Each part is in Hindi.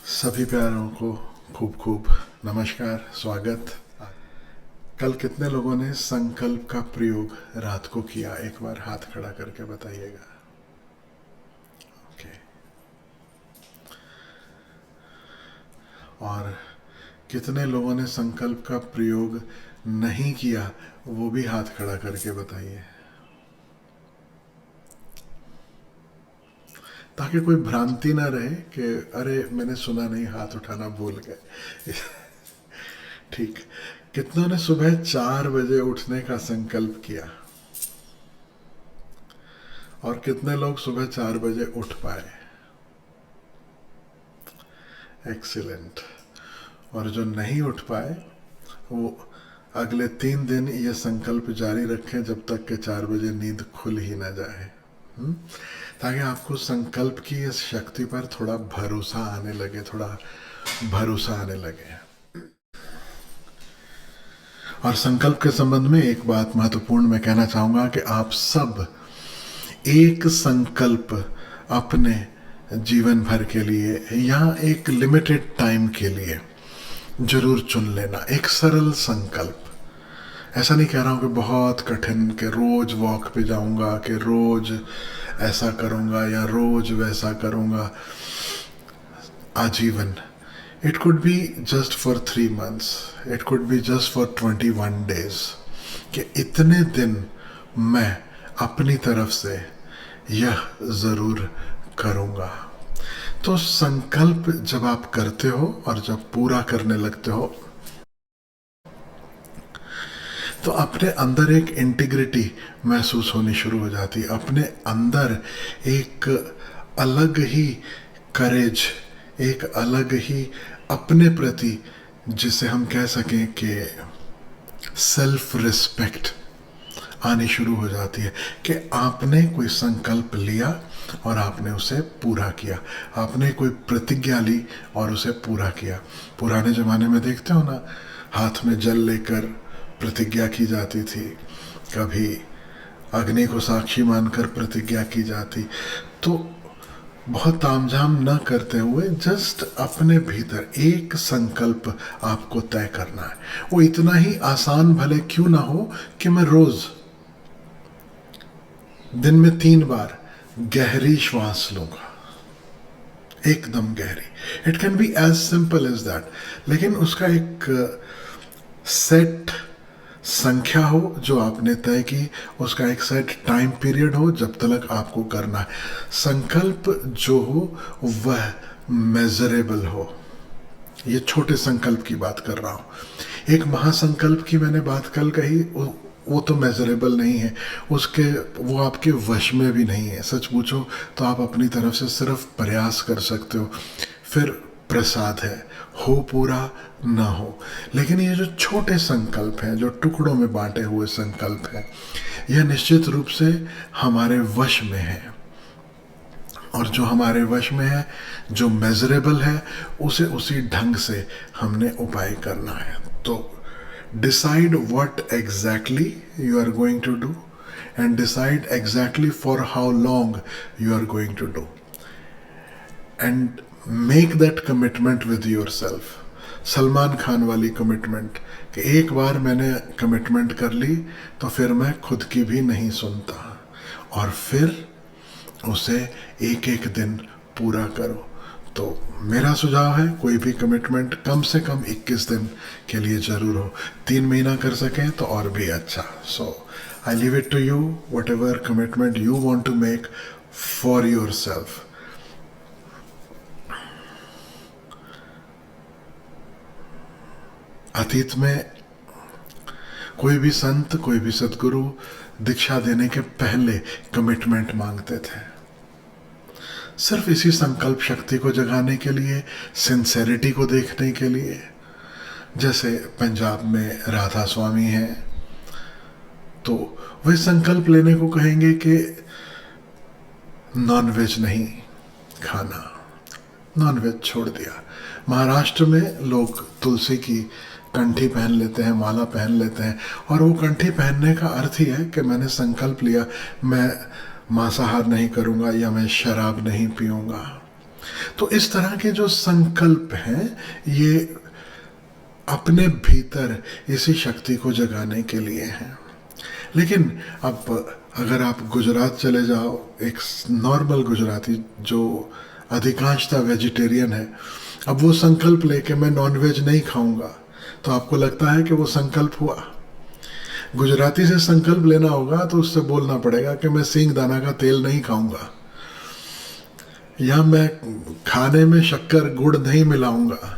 सभी प्यारों को खूब खूब नमस्कार, स्वागत। कल कितने लोगों ने संकल्प का प्रयोग रात को किया? एक बार हाथ खड़ा करके बताइएगा। ओके। और कितने लोगों ने संकल्प का प्रयोग नहीं किया, वो भी हाथ खड़ा करके बताइए, ताकि कोई भ्रांति ना रहे कि अरे मैंने सुना नहीं, हाथ उठाना भूल गए। ठीक। कितनों ने सुबह 4 बजे उठने का संकल्प किया? और कितने लोग सुबह 4 बजे उठ पाए? एक्सीलेंट। और जो नहीं उठ पाए वो अगले 3 दिन ये संकल्प जारी रखें जब तक के 4 बजे नींद खुल ही ना जाए। ताकि आपको संकल्प की इस शक्ति पर थोड़ा भरोसा आने लगे, थोड़ा भरोसा आने लगे। और संकल्प के संबंध में एक बात महत्वपूर्ण मैं कहना चाहूंगा कि आप सब एक संकल्प अपने जीवन भर के लिए या एक लिमिटेड टाइम के लिए जरूर चुन लेना। एक सरल संकल्प। ऐसा नहीं कह रहा हूं कि बहुत कठिन, कि रोज वॉक पे जाऊंगा, कि रोज ऐसा करूंगा या रोज वैसा करूंगा आजीवन। It could be just for 3 months, it could be just for 21 days, कि इतने दिन मैं अपनी तरफ से यह जरूर करूंगा। तो संकल्प जब आप करते हो और जब पूरा करने लगते हो तो अपने अंदर एक इंटीग्रिटी महसूस होनी शुरू हो जाती है। अपने अंदर एक अलग ही करेज, एक अलग ही अपने प्रति, जिसे हम कह सकें कि सेल्फ रिस्पेक्ट आनी शुरू हो जाती है कि आपने कोई संकल्प लिया और आपने उसे पूरा किया। आपने कोई प्रतिज्ञा ली और उसे पूरा किया। पुराने जमाने में देखते हो ना, हाथ में जल लेकर प्रतिज्ञा की जाती थी, कभी अग्नि को साक्षी मानकर प्रतिज्ञा की जाती। तो बहुत तामझाम न करते हुए जस्ट अपने भीतर एक संकल्प आपको तय करना है। वो इतना ही आसान भले क्यों ना हो कि मैं रोज दिन में 3 बार गहरी श्वास लूंगा, एकदम गहरी। It can be as simple as that, लेकिन उसका एक सेट संख्या हो जो आपने तय की, उसका एक सेट टाइम पीरियड हो जब तक आपको करना है। संकल्प जो हो वह मेजरेबल हो। ये छोटे संकल्प की बात कर रहा हूं। एक महासंकल्प की मैंने बात कल कही, वो तो मेजरेबल नहीं है, उसके वो आपके वश में भी नहीं है। सच पूछो तो आप अपनी तरफ से सिर्फ प्रयास कर सकते हो, फिर प्रसाद है, हो पूरा ना हो। लेकिन ये जो छोटे संकल्प हैं, जो टुकड़ों में बांटे हुए संकल्प हैं, यह निश्चित रूप से हमारे वश में है। और जो हमारे वश में है, जो मेजरेबल है, उसे उसी ढंग से हमने उपाय करना है। तो decide what exactly you are going to do and decide exactly for how long you are going to do and make that commitment with yourself. Salman Khan वाली कमिटमेंट कि एक बार मैंने कमिटमेंट कर ली तो फिर मैं खुद की भी नहीं सुनता, और फिर उसे एक एक दिन पूरा करो। तो मेरा सुझाव है, कोई भी कमिटमेंट कम से कम 21 दिन के लिए जरूर हो। 3 महीना कर सकें तो और भी अच्छा। So I leave it to you, whatever commitment you want to make for yourself. अतीत में कोई भी संत, कोई भी सदगुरु दीक्षा देने के पहले कमिटमेंट मांगते थे, सिर्फ इसी संकल्प शक्ति को जगाने के लिए, सिंसेरिटी को देखने के लिए। जैसे पंजाब में राधा स्वामी हैं, तो वे संकल्प लेने को कहेंगे कि नॉनवेज नहीं खाना, नॉनवेज छोड़ दिया। महाराष्ट्र में लोग तुलसी की कंठी पहन लेते हैं, माला पहन लेते हैं, और वो कंठी पहनने का अर्थ ही है कि मैंने संकल्प लिया, मैं मांसाहार नहीं करूंगा या मैं शराब नहीं पीऊंगा। तो इस तरह के जो संकल्प हैं ये अपने भीतर इसी शक्ति को जगाने के लिए हैं। लेकिन अब अगर आप गुजरात चले जाओ, एक नॉर्मल गुजराती जो अधिकांशतः वेजिटेरियन है, अब वो संकल्प लेके मैं नॉनवेज नहीं खाऊंगा, तो आपको लगता है कि वो संकल्प हुआ? गुजराती से संकल्प लेना होगा तो उससे बोलना पड़ेगा कि मैं सींग दाना का तेल नहीं खाऊंगा, या मैं खाने में शक्कर गुड़ नहीं मिलाऊंगा,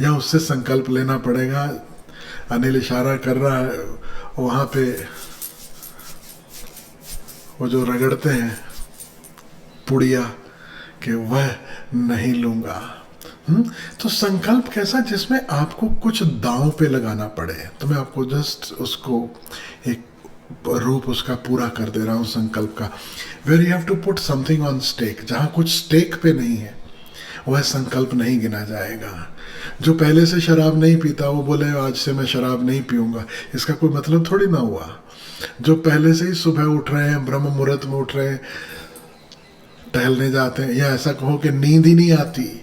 या उससे संकल्प लेना पड़ेगा। अनिल इशारा कर रहा है वहाँ पे, वो जो रगड़ते हैं पुड़िया, कि वह नहीं लूंगा। तो संकल्प कैसा, जिसमें आपको कुछ दांव पे लगाना पड़े। तो मैं आपको जस्ट उसको एक रूप उसका पूरा कर दे रहा हूँ संकल्प का। Where you have to put something on stake, जहाँ कुछ स्टेक पे नहीं है वह संकल्प नहीं गिना जाएगा। जो पहले से शराब नहीं पीता वो बोले आज से मैं शराब नहीं पीऊंगा, इसका कोई मतलब थोड़ी ना हुआ। जो पहले से ही सुबह उठ रहे हैं, ब्रह्म मुहूर्त में उठ रहे हैं, टहलने जाते हैं, या ऐसा कहो कि नींद ही नहीं आती,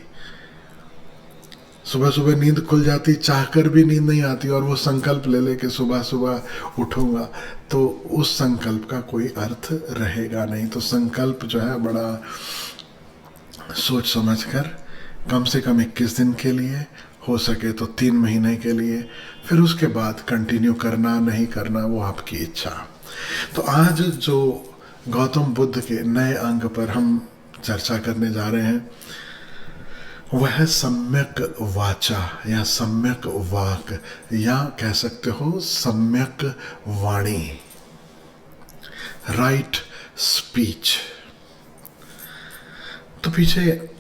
सुबह सुबह नींद खुल जाती, चाहकर भी नींद नहीं आती, और वो संकल्प ले ले कि सुबह सुबह उठूंगा, तो उस संकल्प का कोई अर्थ रहेगा नहीं। तो संकल्प जो है बड़ा सोच समझकर, कम से कम 21 दिन के लिए, हो सके तो 3 महीने के लिए, फिर उसके बाद कंटिन्यू करना नहीं करना वो आपकी इच्छा। तो आज जो गौतम बुद्ध के नए अंग पर हम चर्चा करने जा रहे हैं वह है सम्यक वाचा, या सम्यक वाक, या कह सकते हो सम्यक वाणी, राइट स्पीच। तो पीछे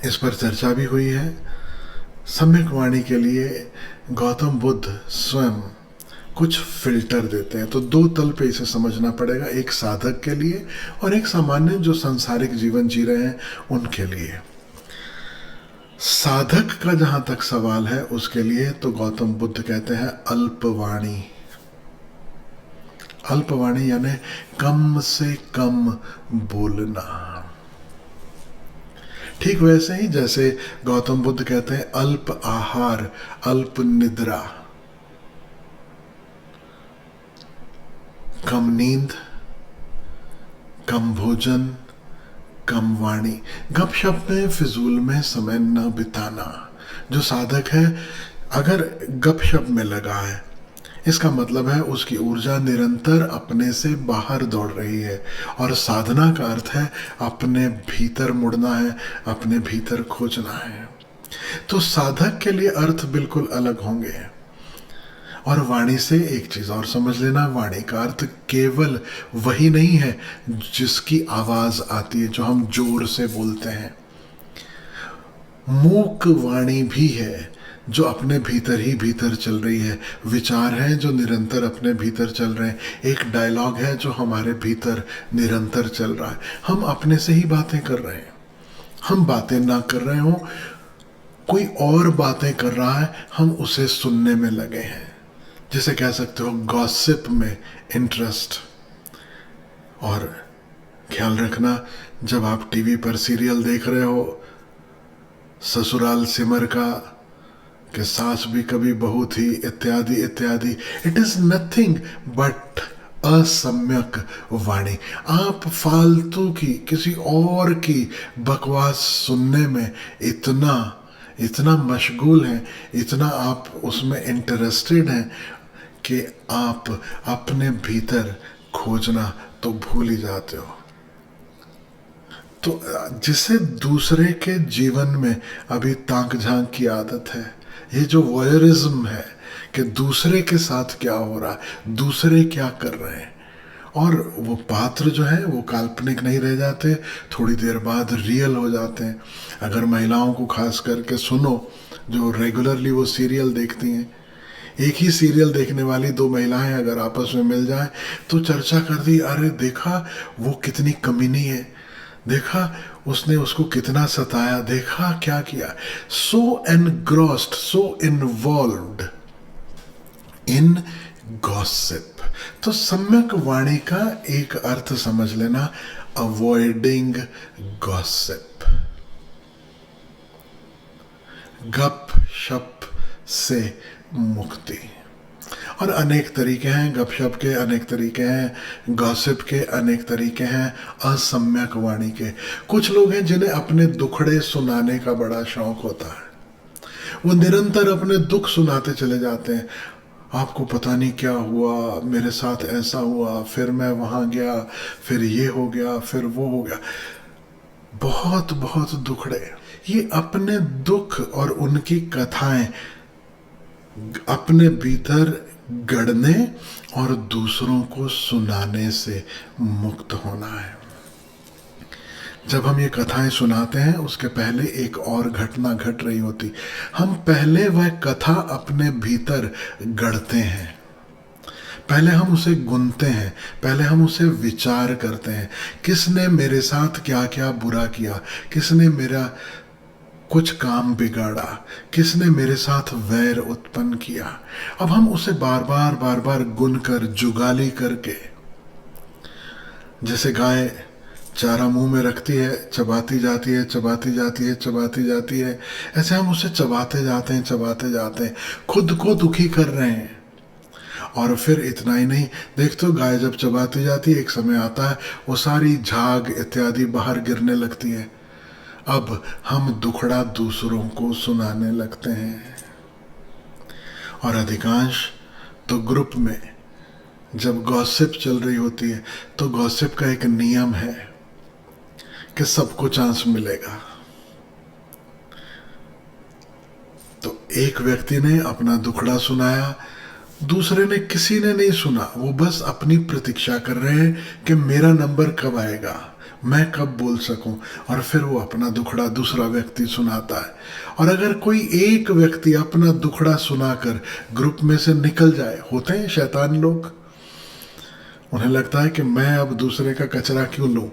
इस पर चर्चा भी हुई है। सम्यक वाणी के लिए गौतम बुद्ध स्वयं कुछ फिल्टर देते हैं। तो 2 तल पे इसे समझना पड़ेगा, एक साधक के लिए और एक सामान्य जो सांसारिक जीवन जी रहे हैं उनके लिए। साधक का जहां तक सवाल है उसके लिए तो गौतम बुद्ध कहते हैं अल्पवाणी। अल्पवाणी यानी कम से कम बोलना। ठीक वैसे ही जैसे गौतम बुद्ध कहते हैं अल्प आहार, अल्प निद्रा, कम नींद, कम भोजन, कम वाणी, गपशप में फिजूल में समय न बिताना। जो साधक है अगर गपशप में लगा है, इसका मतलब है उसकी ऊर्जा निरंतर अपने से बाहर दौड़ रही है, और साधना का अर्थ है अपने भीतर मुड़ना है, अपने भीतर खोजना है। तो साधक के लिए अर्थ बिल्कुल अलग होंगे। और वाणी से एक चीज और समझ लेना, वाणी का अर्थ केवल वही नहीं है जिसकी आवाज आती है, जो हम जोर से बोलते हैं। मूक वाणी भी है जो अपने भीतर ही भीतर चल रही है, विचार हैं जो निरंतर अपने भीतर चल रहे हैं, एक डायलॉग है जो हमारे भीतर निरंतर चल रहा है। हम अपने से ही बातें कर रहे हैं, हम बातें ना कर रहे हो, कोई और बातें कर रहा है, हम उसे सुनने में लगे हैं। जिसे कह सकते हो गॉसिप में इंटरेस्ट। और ख्याल रखना, जब आप टीवी पर सीरियल देख रहे हो, ससुराल सिमर का, कि सास भी कभी बहू थी, इत्यादि इत्यादि, इट इज नथिंग बट असम्यक वाणी। आप फालतू की किसी और की बकवास सुनने में इतना मशगूल हैं, इतना आप उसमें इंटरेस्टेड हैं कि आप अपने भीतर खोजना तो भूल ही जाते हो। तो जिसे दूसरे के जीवन में अभी ताक झांक की आदत है, ये जो वॉयरिज्म है कि दूसरे के साथ क्या हो रहा है, दूसरे क्या कर रहे हैं, और वो पात्र जो है वो काल्पनिक नहीं रह जाते, थोड़ी देर बाद रियल हो जाते हैं। अगर महिलाओं को खास करके सुनो जो रेगुलरली वो सीरियल देखती हैं, एक ही सीरियल देखने वाली 2 महिलाएं अगर आपस में मिल जाएं तो चर्चा कर दी, अरे देखा वो कितनी कमीनी है, देखा उसने उसको कितना सताया, देखा क्या किया। So engrossed, so involved in gossip. तो सम्यक वाणी का एक अर्थ समझ लेना, अवॉइडिंग गॉसिप। गप शप से मुक्ति। और अनेक तरीके हैं गपशप के, अनेक तरीके हैं गॉसिप के, अनेक तरीके हैं असम्यक वाणी के। कुछ लोग हैं जिन्हें अपने दुखड़े सुनाने का बड़ा शौक होता है, वो निरंतर अपने दुख सुनाते चले जाते हैं। आपको पता नहीं क्या हुआ, मेरे साथ ऐसा हुआ, फिर मैं वहाँ गया, फिर ये हो गया, फिर वो हो गया। बहुत बहुत दुखड़े। ये अपने दुख और उनकी कथाएं अपने भीतर गढ़ने और दूसरों को सुनाने से मुक्त होना है। जब हम ये कथाएं सुनाते हैं उसके पहले एक और घटना घट रही होती। हम पहले वह कथा अपने भीतर गढ़ते हैं, पहले हम उसे गुनते हैं, पहले हम उसे विचार करते हैं। किसने मेरे साथ क्या क्या बुरा किया, किसने मेरा कुछ काम बिगाड़ा, किसने मेरे साथ वैर उत्पन्न किया। अब हम उसे बार बार गुन कर, जुगाली करके, जैसे गाय चारा मुंह में रखती है, चबाती जाती है, चबाती जाती है, चबाती जाती है, ऐसे हम उसे चबाते जाते हैं, चबाते जाते हैं, खुद को दुखी कर रहे हैं। और फिर इतना ही नहीं, देख तो गाय जब चबाती जाती है, एक समय आता है वो सारी झाग इत्यादि बाहर गिरने लगती है। अब हम दुखड़ा दूसरों को सुनाने लगते हैं। और अधिकांश तो ग्रुप में जब गॉसिप चल रही होती है तो गॉसिप का एक नियम है कि सबको चांस मिलेगा। तो एक व्यक्ति ने अपना दुखड़ा सुनाया, दूसरे ने, किसी ने नहीं सुना, वो बस अपनी प्रतीक्षा कर रहे हैं कि मेरा नंबर कब आएगा, मैं कब बोल सकूं। और फिर वो अपना दुखड़ा दूसरा व्यक्ति सुनाता है। और अगर कोई एक व्यक्ति अपना दुखड़ा सुनाकर ग्रुप में से निकल जाए, होते हैं शैतान लोग, उन्हें लगता है कि मैं अब दूसरे का कचरा क्यों लूं,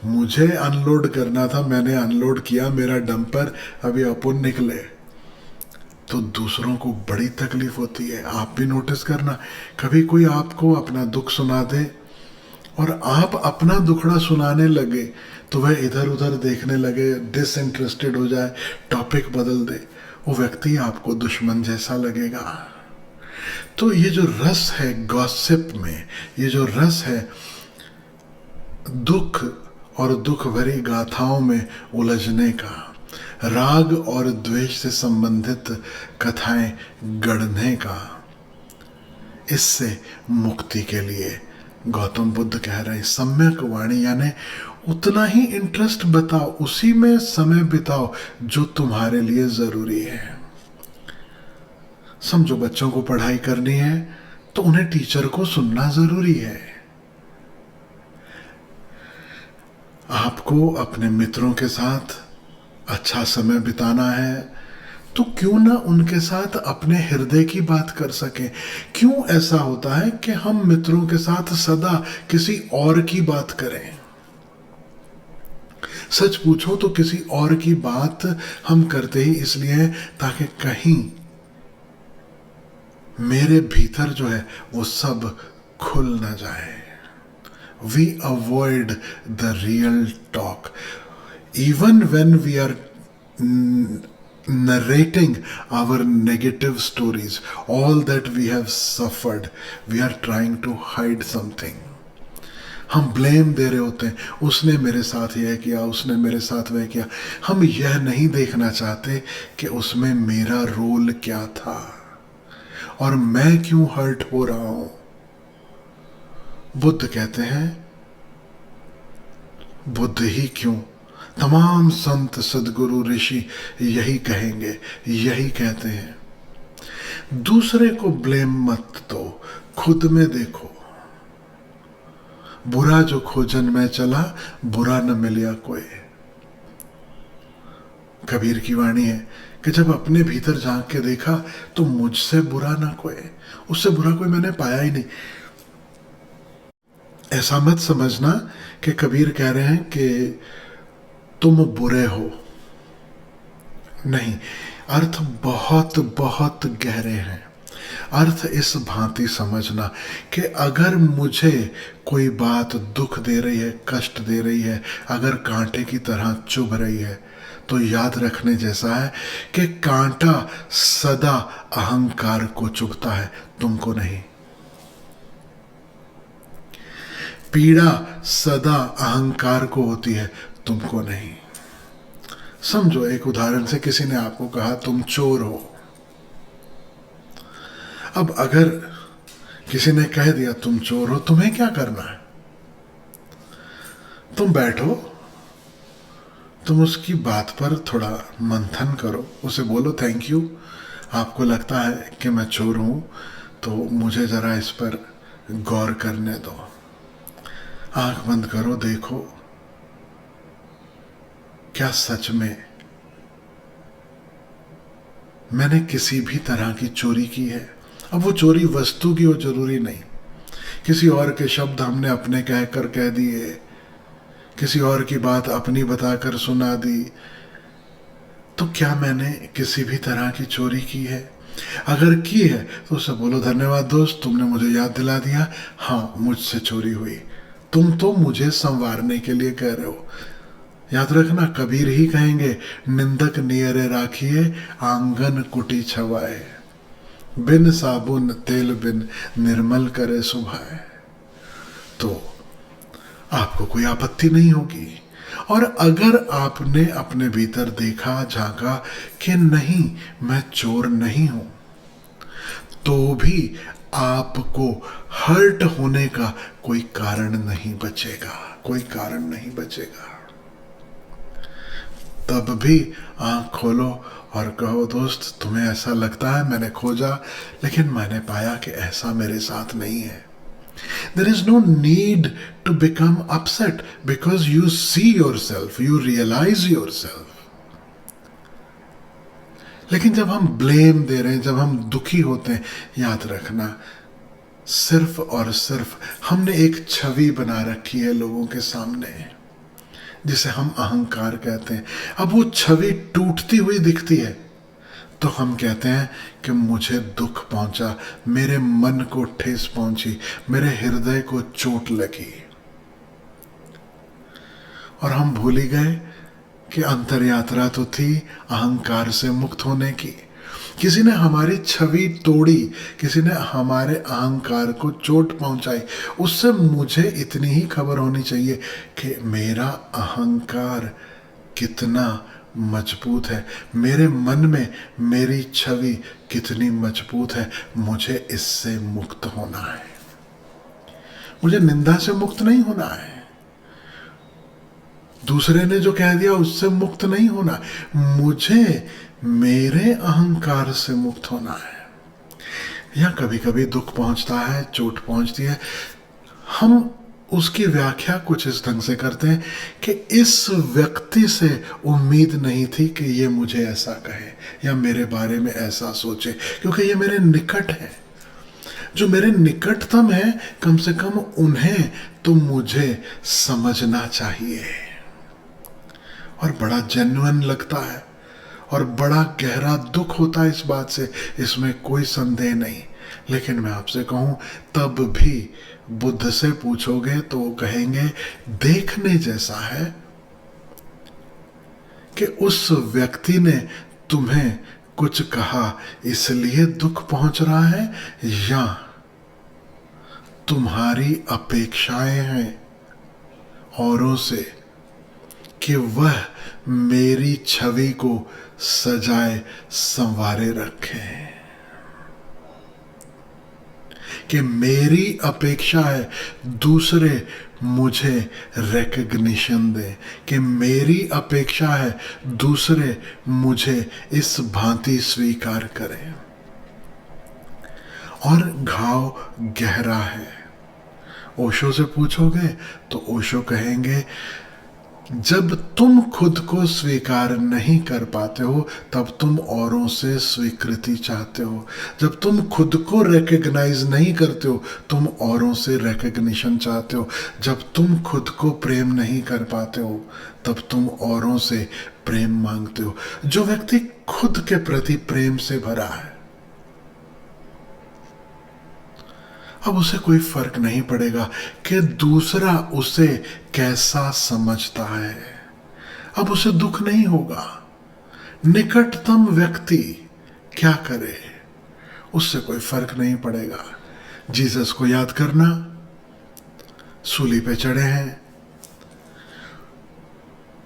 मुझे अनलोड करना था, मैंने अनलोड किया, मेरा डंपर, अभी अपन निकले। तो दूसरों को बड़ी तकलीफ होती है। आप भी नोटिस करना, कभी कोई आपको अपना दुख सुना दे और आप अपना दुखड़ा सुनाने लगे तो वह इधर उधर देखने लगे, डिसइंटरेस्टेड हो जाए, टॉपिक बदल दे, वो व्यक्ति आपको दुश्मन जैसा लगेगा। तो ये जो रस है गॉसिप में, ये जो रस है दुख और दुख भरी गाथाओं में उलझने का, राग और द्वेष से संबंधित कथाएं गढ़ने का, इससे मुक्ति के लिए गौतम बुद्ध कह रहे हैं सम्यक वाणी, यानी उतना ही इंटरेस्ट बताओ, उसी में समय बिताओ जो तुम्हारे लिए जरूरी है। समझो बच्चों को पढ़ाई करनी है तो उन्हें टीचर को सुनना जरूरी है। आपको अपने मित्रों के साथ अच्छा समय बिताना है तो क्यों ना उनके साथ अपने हृदय की बात कर सकें। क्यों ऐसा होता है कि हम मित्रों के साथ सदा किसी और की बात करें? सच पूछो तो किसी और की बात हम करते ही इसलिए हैं ताकि कहीं मेरे भीतर जो है वो सब खुल ना जाए। We avoid the real talk. Even when we are narrating our negative stories, all that we have suffered, we are trying to hide something. हम ब्लेम दे रहे होते हैं, उसने मेरे साथ यह किया, उसने मेरे साथ वह किया। हम यह नहीं देखना चाहते कि उसमें मेरा रोल क्या था और मैं क्यों हर्ट हो रहा हूं। बुद्ध कहते हैं, बुद्ध ही क्यों, तमाम संत सदगुरु ऋषि यही कहेंगे, यही कहते हैं, दूसरे को ब्लेम मत दो, खुद में देखो। बुरा जो खोजन में चला, बुरा न मिलिया कोई। कबीर की वाणी है कि जब अपने भीतर झांक के देखा तो मुझसे बुरा ना कोई, उससे बुरा कोई मैंने पाया ही नहीं। ऐसा मत समझना कि कबीर कह रहे हैं कि तुम बुरे हो, नहीं, अर्थ बहुत बहुत गहरे हैं। अर्थ इस भांति समझना कि अगर मुझे कोई बात दुख दे रही है, कष्ट दे रही है, अगर कांटे की तरह चुभ रही है, तो याद रखने जैसा है कि कांटा सदा अहंकार को चुभता है, तुमको नहीं। पीड़ा सदा अहंकार को होती है, तुमको नहीं। समझो, एक उदाहरण से किसी ने आपको कहा तुम चोर हो। अब अगर किसी ने कह दिया तुम चोर हो, तुम्हें क्या करना है? तुम बैठो, तुम उसकी बात पर थोड़ा मंथन करो, उसे बोलो थैंक यू, आपको लगता है कि मैं चोर हूं, तो मुझे जरा इस पर गौर करने दो। आंख बंद करो, देखो क्या सच में मैंने किसी भी तरह की चोरी की है? अब वो चोरी वस्तु की हो, जरूरी नहीं। किसी और के शब्द हमने अपने कहकर कह दिए, किसी और की बात अपनी बताकर सुना दी, तो क्या मैंने किसी भी तरह की चोरी की है? अगर की है तो उसे बोलो धन्यवाद दोस्त, तुमने मुझे याद दिला दिया, हाँ मुझसे चोरी हुई। तुम तो मुझे संवारने के लिए कह रहे हो। याद रखना, कबीर ही कहेंगे निंदक नियरे राखिए, आंगन कुटी छवाए, बिन साबुन तेल बिन निर्मल करे सुभाए। तो आपको कोई आपत्ति नहीं होगी। और अगर आपने अपने भीतर देखा, झांका कि नहीं मैं चोर नहीं हूं, तो भी आपको हर्ट होने का कोई कारण नहीं बचेगा, कोई कारण नहीं बचेगा। तब भी आंख खोलो और कहो दोस्त, तुम्हें ऐसा लगता है मैंने खोजा, लेकिन मैंने पाया कि ऐसा मेरे साथ नहीं है। There is no need to become upset because you see yourself, you realize yourself. लेकिन जब हम ब्लेम दे रहे हैं, जब हम दुखी होते हैं, याद रखना सिर्फ और सिर्फ हमने एक छवि बना रखी है लोगों के सामने, जिसे हम अहंकार कहते हैं। अब वो छवि टूटती हुई दिखती है तो हम कहते हैं कि मुझे दुख पहुंचा, मेरे मन को ठेस पहुंची, मेरे हृदय को चोट लगी। और हम भूल ही गए कि अंतर यात्रा तो थी अहंकार से मुक्त होने की। किसी ने हमारी छवि तोड़ी, किसी ने हमारे अहंकार को चोट पहुंचाई, उससे मुझे इतनी ही खबर होनी चाहिए कि मेरा अहंकार कितना मजबूत है, मेरे मन में मेरी छवि कितनी मजबूत है, मुझे इससे मुक्त होना है। मुझे निंदा से मुक्त नहीं होना है, दूसरे ने जो कह दिया उससे मुक्त नहीं होना, मुझे मेरे अहंकार से मुक्त होना है। या कभी कभी दुख पहुंचता है, चोट पहुंचती है, हम उसकी व्याख्या कुछ इस ढंग से करते हैं कि इस व्यक्ति से उम्मीद नहीं थी कि ये मुझे ऐसा कहे या मेरे बारे में ऐसा सोचे, क्योंकि ये मेरे निकट है। जो मेरे निकटतम है, कम से कम उन्हें तो मुझे समझना चाहिए। और बड़ा जेन्युइन लगता है और बड़ा गहरा दुख होता है इस बात से, इसमें कोई संदेह नहीं। लेकिन मैं आपसे कहूं, तब भी बुद्ध से पूछोगे तो वो कहेंगे देखने जैसा है कि उस व्यक्ति ने तुम्हें कुछ कहा इसलिए दुख पहुंच रहा है, या तुम्हारी अपेक्षाएं हैं औरों से कि वह मेरी छवि को सजाए संवारे रखें, कि मेरी अपेक्षा है दूसरे मुझे रिकग्निशन दें, कि मेरी अपेक्षा है दूसरे मुझे इस भांति स्वीकार करें। और घाव गहरा है। ओशो से पूछोगे तो ओशो कहेंगे जब तुम खुद को स्वीकार नहीं कर पाते हो तब तुम औरों से स्वीकृति चाहते हो। जब तुम खुद को रिकग्नाइज नहीं करते हो तुम औरों से रिकग्निशन चाहते हो। जब तुम खुद को प्रेम नहीं कर पाते हो तब तुम औरों से प्रेम मांगते हो। जो व्यक्ति खुद के प्रति प्रेम से भरा है अब उसे कोई फर्क नहीं पड़ेगा कि दूसरा उसे कैसा समझता है। अब उसे दुख नहीं होगा। निकटतम व्यक्ति क्या करे, उससे कोई फर्क नहीं पड़ेगा। जीसस को याद करना, सूली पे चढ़े हैं,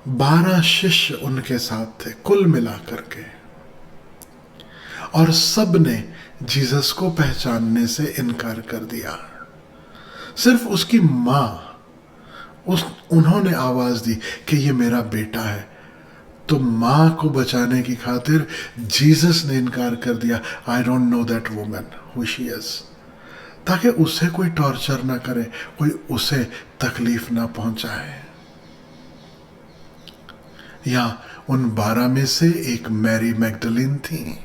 12 शिष्य उनके साथ थे कुल मिलाकर के, और सब ने जीसस को पहचानने से इनकार कर दिया। सिर्फ उसकी मां, उन्होंने आवाज दी कि ये मेरा बेटा है। तो मां को बचाने की खातिर जीसस ने इनकार कर दिया, I don't know that woman who she is, ताकि उसे कोई टॉर्चर ना करे, कोई उसे तकलीफ ना पहुंचाए। या उन 12 में से एक मैरी मैगडलीन थी।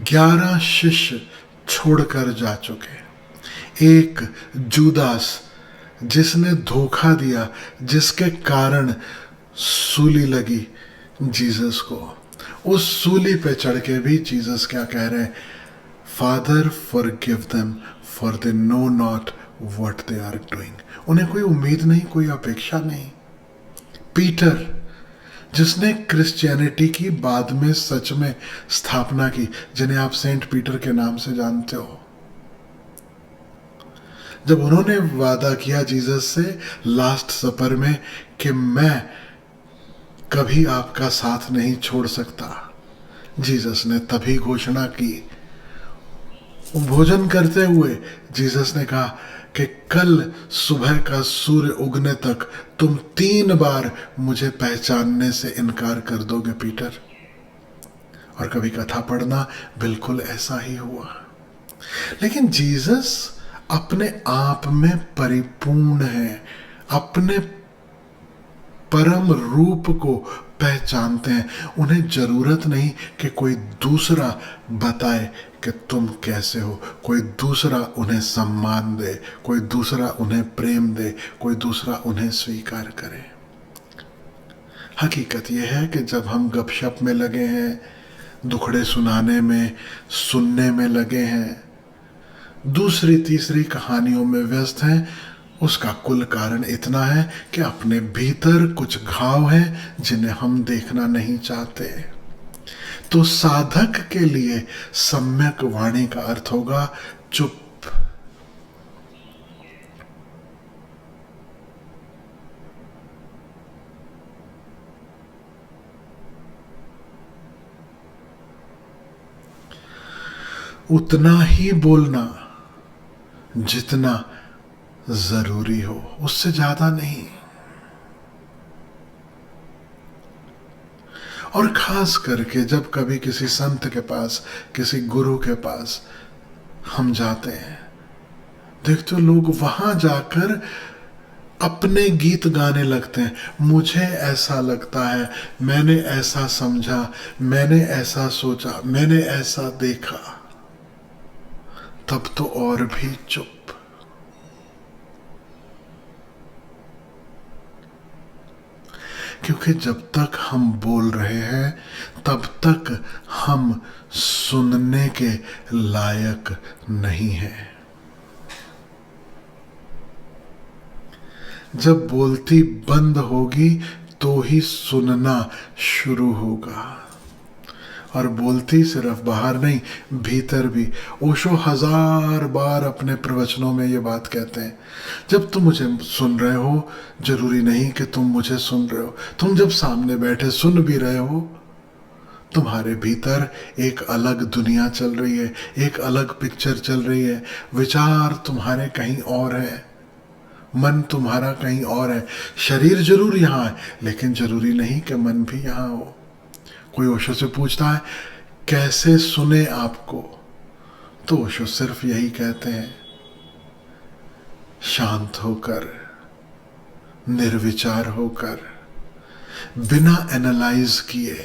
11 शिष्य छोड़कर जा चुके। एक जूदास जिसने धोखा दिया, जिसके कारण सूली लगी जीसस को। उस सूली पे चढ़ के भी जीसस क्या कह रहे हैं, father forgive them for they know not what they are doing. उन्हें कोई उम्मीद नहीं, कोई अपेक्षा नहीं। पीटर जिसने क्रिश्चियनिटी की बाद में सच में स्थापना की, जिन्हें आप सेंट पीटर के नाम से जानते हो, जब उन्होंने वादा किया जीसस से लास्ट सपर में कि मैं कभी आपका साथ नहीं छोड़ सकता, जीसस ने तभी घोषणा की। भोजन करते हुए जीसस ने कहा कि कल सुबह का सूर्य उगने तक तुम 3 बार मुझे पहचानने से इनकार कर दोगे पीटर। और कभी कथा पढ़ना, बिल्कुल ऐसा ही हुआ। लेकिन जीसस अपने आप में परिपूर्ण है, अपने परम रूप को पहचानते हैं। उन्हें जरूरत नहीं कि कोई दूसरा बताए कि तुम कैसे हो, कोई दूसरा उन्हें सम्मान दे, कोई दूसरा उन्हें प्रेम दे, कोई दूसरा उन्हें स्वीकार करे। हकीकत यह है कि जब हम गपशप में लगे हैं, दुखड़े सुनाने में, सुनने में लगे हैं, दूसरी तीसरी कहानियों में व्यस्त हैं, उसका कुल कारण इतना है कि अपने भीतर कुछ घाव हैं जिन्हें हम देखना नहीं चाहते। तो साधक के लिए सम्यक वाणी का अर्थ होगा चुप। उतना ही बोलना जितना जरूरी हो, उससे ज्यादा नहीं। और खास करके जब कभी किसी संत के पास, किसी गुरु के पास हम जाते हैं, देखते हो लोग वहां जाकर अपने गीत गाने लगते हैं। मुझे ऐसा लगता है, मैंने ऐसा समझा, मैंने ऐसा सोचा, मैंने ऐसा देखा। तब तो और भी चुप। क्योंकि जब तक हम बोल रहे हैं तब तक हम सुनने के लायक नहीं हैं। जब बोलती बंद होगी तो ही सुनना शुरू होगा। और बोलती सिर्फ बाहर नहीं, भीतर भी। ओशो 1000 बार अपने प्रवचनों में ये बात कहते हैं, जब तुम मुझे सुन रहे हो, जरूरी नहीं कि तुम मुझे सुन रहे हो। तुम जब सामने बैठे सुन भी रहे हो, तुम्हारे भीतर एक अलग दुनिया चल रही है, एक अलग पिक्चर चल रही है। विचार तुम्हारे कहीं और है, मन तुम्हारा कहीं और है। शरीर जरूर यहाँ है, लेकिन जरूरी नहीं कि मन भी यहाँ हो। कोई ओशो से पूछता है कैसे सुने आपको, तो ओशो सिर्फ यही कहते हैं, शांत होकर, निर्विचार होकर, बिना एनालाइज किए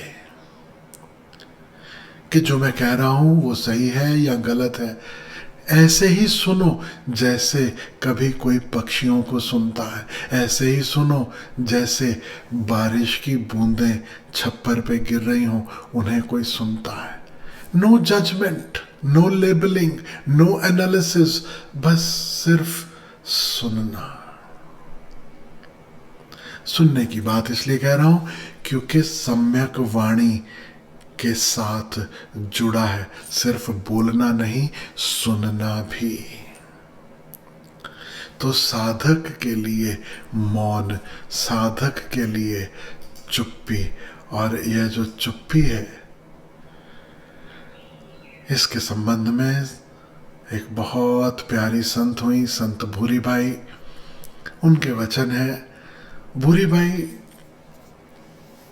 कि जो मैं कह रहा हूं वो सही है या गलत है। ऐसे ही सुनो जैसे कभी कोई पक्षियों को सुनता है, ऐसे ही सुनो जैसे बारिश की बूंदें छप्पर पे गिर रही हों, उन्हें कोई सुनता है। No judgement, no labelling, no analysis, बस सिर्फ सुनना। सुनने की बात इसलिए कह रहा हूं क्योंकि सम्यक वाणी के साथ जुड़ा है सिर्फ बोलना नहीं, सुनना भी। तो साधक के लिए मौन, साधक के लिए चुप्पी, और यह जो चुप्पी है इसके संबंध में एक बहुत प्यारी संत हुई, संत भूरी बाई। उनके वचन है, भूरी बाई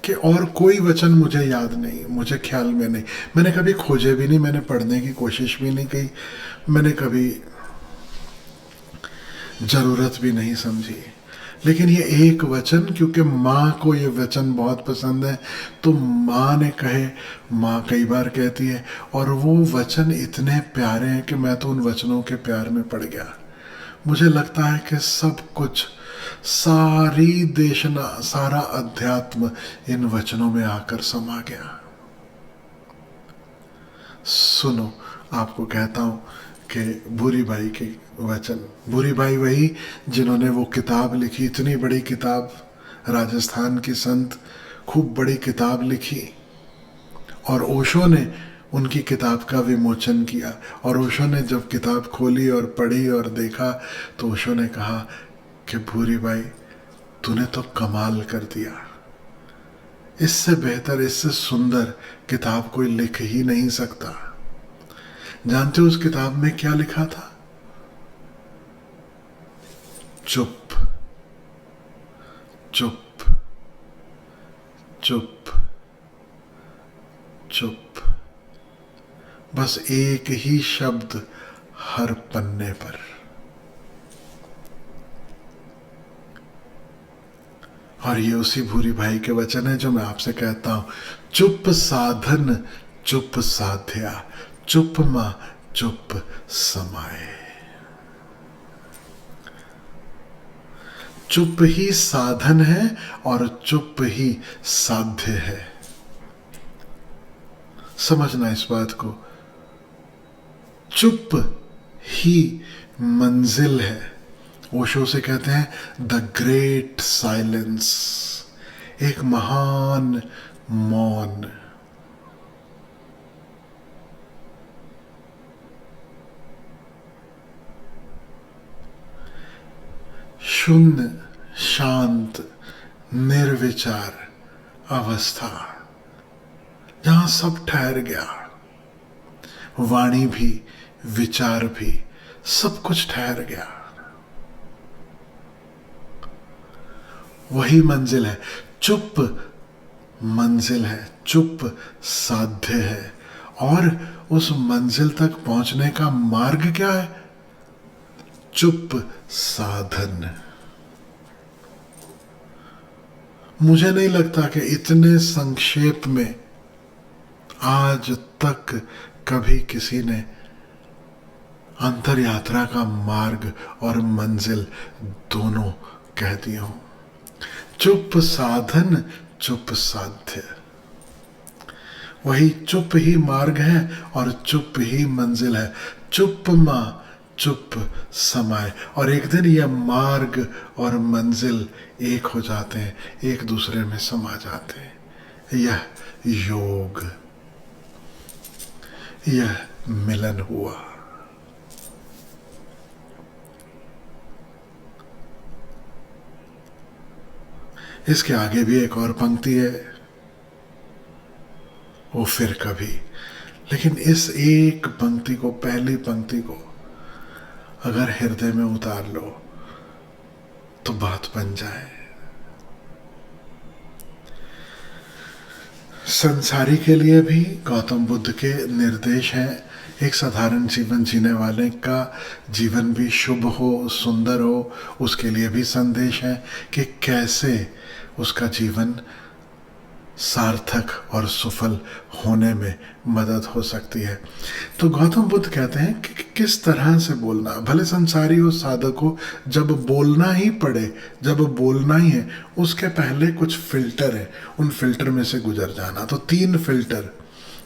कि और कोई वचन मुझे याद नहीं, मुझे ख्याल में नहीं, मैंने कभी खोजे भी नहीं, मैंने पढ़ने की कोशिश भी नहीं की, मैंने कभी जरूरत भी नहीं समझी। लेकिन ये एक वचन, क्योंकि माँ को ये वचन बहुत पसंद है तो माँ ने कहे, माँ कई बार कहती है, और वो वचन इतने प्यारे हैं कि मैं तो उन वचनों के प्यार में पड़ गया। मुझे लगता है कि सब कुछ, सारी देशना, सारा अध्यात्म इन वचनों में आकर समा गया। सुनो, आपको कहता हूं कि भूरी बाई के वचन। भूरी बाई वही जिन्होंने वो किताब लिखी, इतनी बड़ी किताब, राजस्थान की संत, खूब बड़ी किताब लिखी, और ओशो ने उनकी किताब का विमोचन किया। और ओशो ने जब किताब खोली और पढ़ी और देखा तो ओशो ने कहा कि भूरी बाई तूने तो कमाल कर दिया, इससे बेहतर, इससे सुंदर किताब कोई लिख ही नहीं सकता। जानते हो उस किताब में क्या लिखा था? चुप, चुप, चुप, चुप, बस एक ही शब्द हर पन्ने पर। और ये उसी भूरी भाई के वचन है जो मैं आपसे कहता हूं, चुप साधन चुप साध्या, चुप मां चुप समाए। चुप ही साधन है और चुप ही साध्य है। समझना इस बात को, चुप ही मंजिल है। ओशो से कहते हैं द ग्रेट साइलेंस, एक महान मौन। शून्य, शांत, निर्विचार अवस्था, जहां सब ठहर गया, वाणी भी, विचार भी, सब कुछ ठहर गया। वही मंजिल है, चुप मंजिल है, चुप साध्य है। और उस मंजिल तक पहुंचने का मार्ग क्या है? चुप साधन। मुझे नहीं लगता कि इतने संक्षेप में आज तक कभी किसी ने अंतर यात्रा का मार्ग और मंजिल दोनों कह दिया हो। चुप साधन चुप साध्य, वही चुप ही मार्ग है और चुप ही मंजिल है। चुप मां चुप समाए, और एक दिन यह मार्ग और मंजिल एक हो जाते हैं, एक दूसरे में समा जाते हैं। यह योग, यह मिलन हुआ। इसके आगे भी एक और पंक्ति है, वो फिर कभी। लेकिन इस एक पंक्ति को, पहली पंक्ति को अगर हृदय में उतार लो तो बात बन जाए। संसारी के लिए भी गौतम बुद्ध के निर्देश हैं, एक साधारण जीवन जीने वाले का जीवन भी शुभ हो, सुंदर हो, उसके लिए भी संदेश है कि कैसे उसका जीवन सार्थक और सफल होने में मदद हो सकती है। तो गौतम बुद्ध कहते हैं कि किस तरह से बोलना, भले संसारी हो साधक हो, जब बोलना ही पड़े, जब बोलना ही है, उसके पहले कुछ फिल्टर है, उन फिल्टर में से गुजर जाना। तो 3 फिल्टर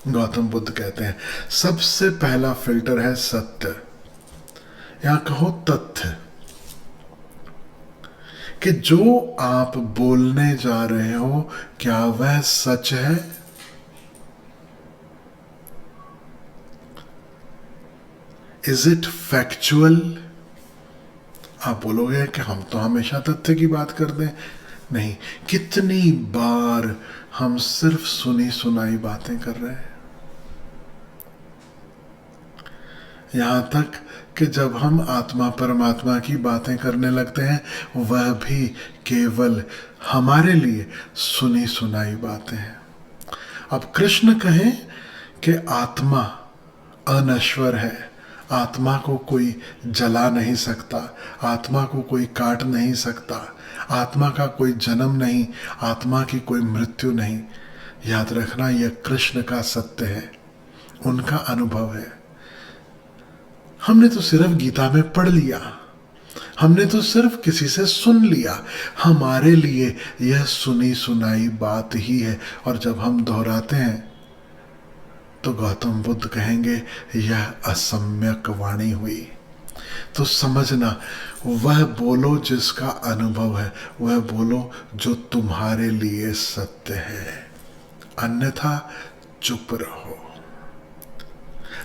गौतम बुद्ध कहते हैं। सबसे पहला फिल्टर है सत्य, या कहो तथ्य, कि जो आप बोलने जा रहे हो क्या वह सच है। Is it factual. आप बोलोगे कि हम तो हमेशा तथ्य की बात करते हैं। नहीं, कितनी बार हम सिर्फ सुनी सुनाई बातें कर रहे हैं। यहां तक कि जब हम आत्मा परमात्मा की बातें करने लगते हैं, वह भी केवल हमारे लिए सुनी सुनाई बातें हैं। अब कृष्ण कहें कि आत्मा अनश्वर है, आत्मा को कोई जला नहीं सकता, आत्मा को कोई काट नहीं सकता, आत्मा का कोई जन्म नहीं, आत्मा की कोई मृत्यु नहीं। याद रखना, यह कृष्ण का सत्य है, उनका अनुभव है। हमने तो सिर्फ गीता में पढ़ लिया, हमने तो सिर्फ किसी से सुन लिया। हमारे लिए यह सुनी सुनाई बात ही है, और जब हम दोहराते हैं तो गौतम बुद्ध कहेंगे यह असम्यक वाणी हुई। तो समझना, वह बोलो जिसका अनुभव है, वह बोलो जो तुम्हारे लिए सत्य है, अन्यथा चुप रहो।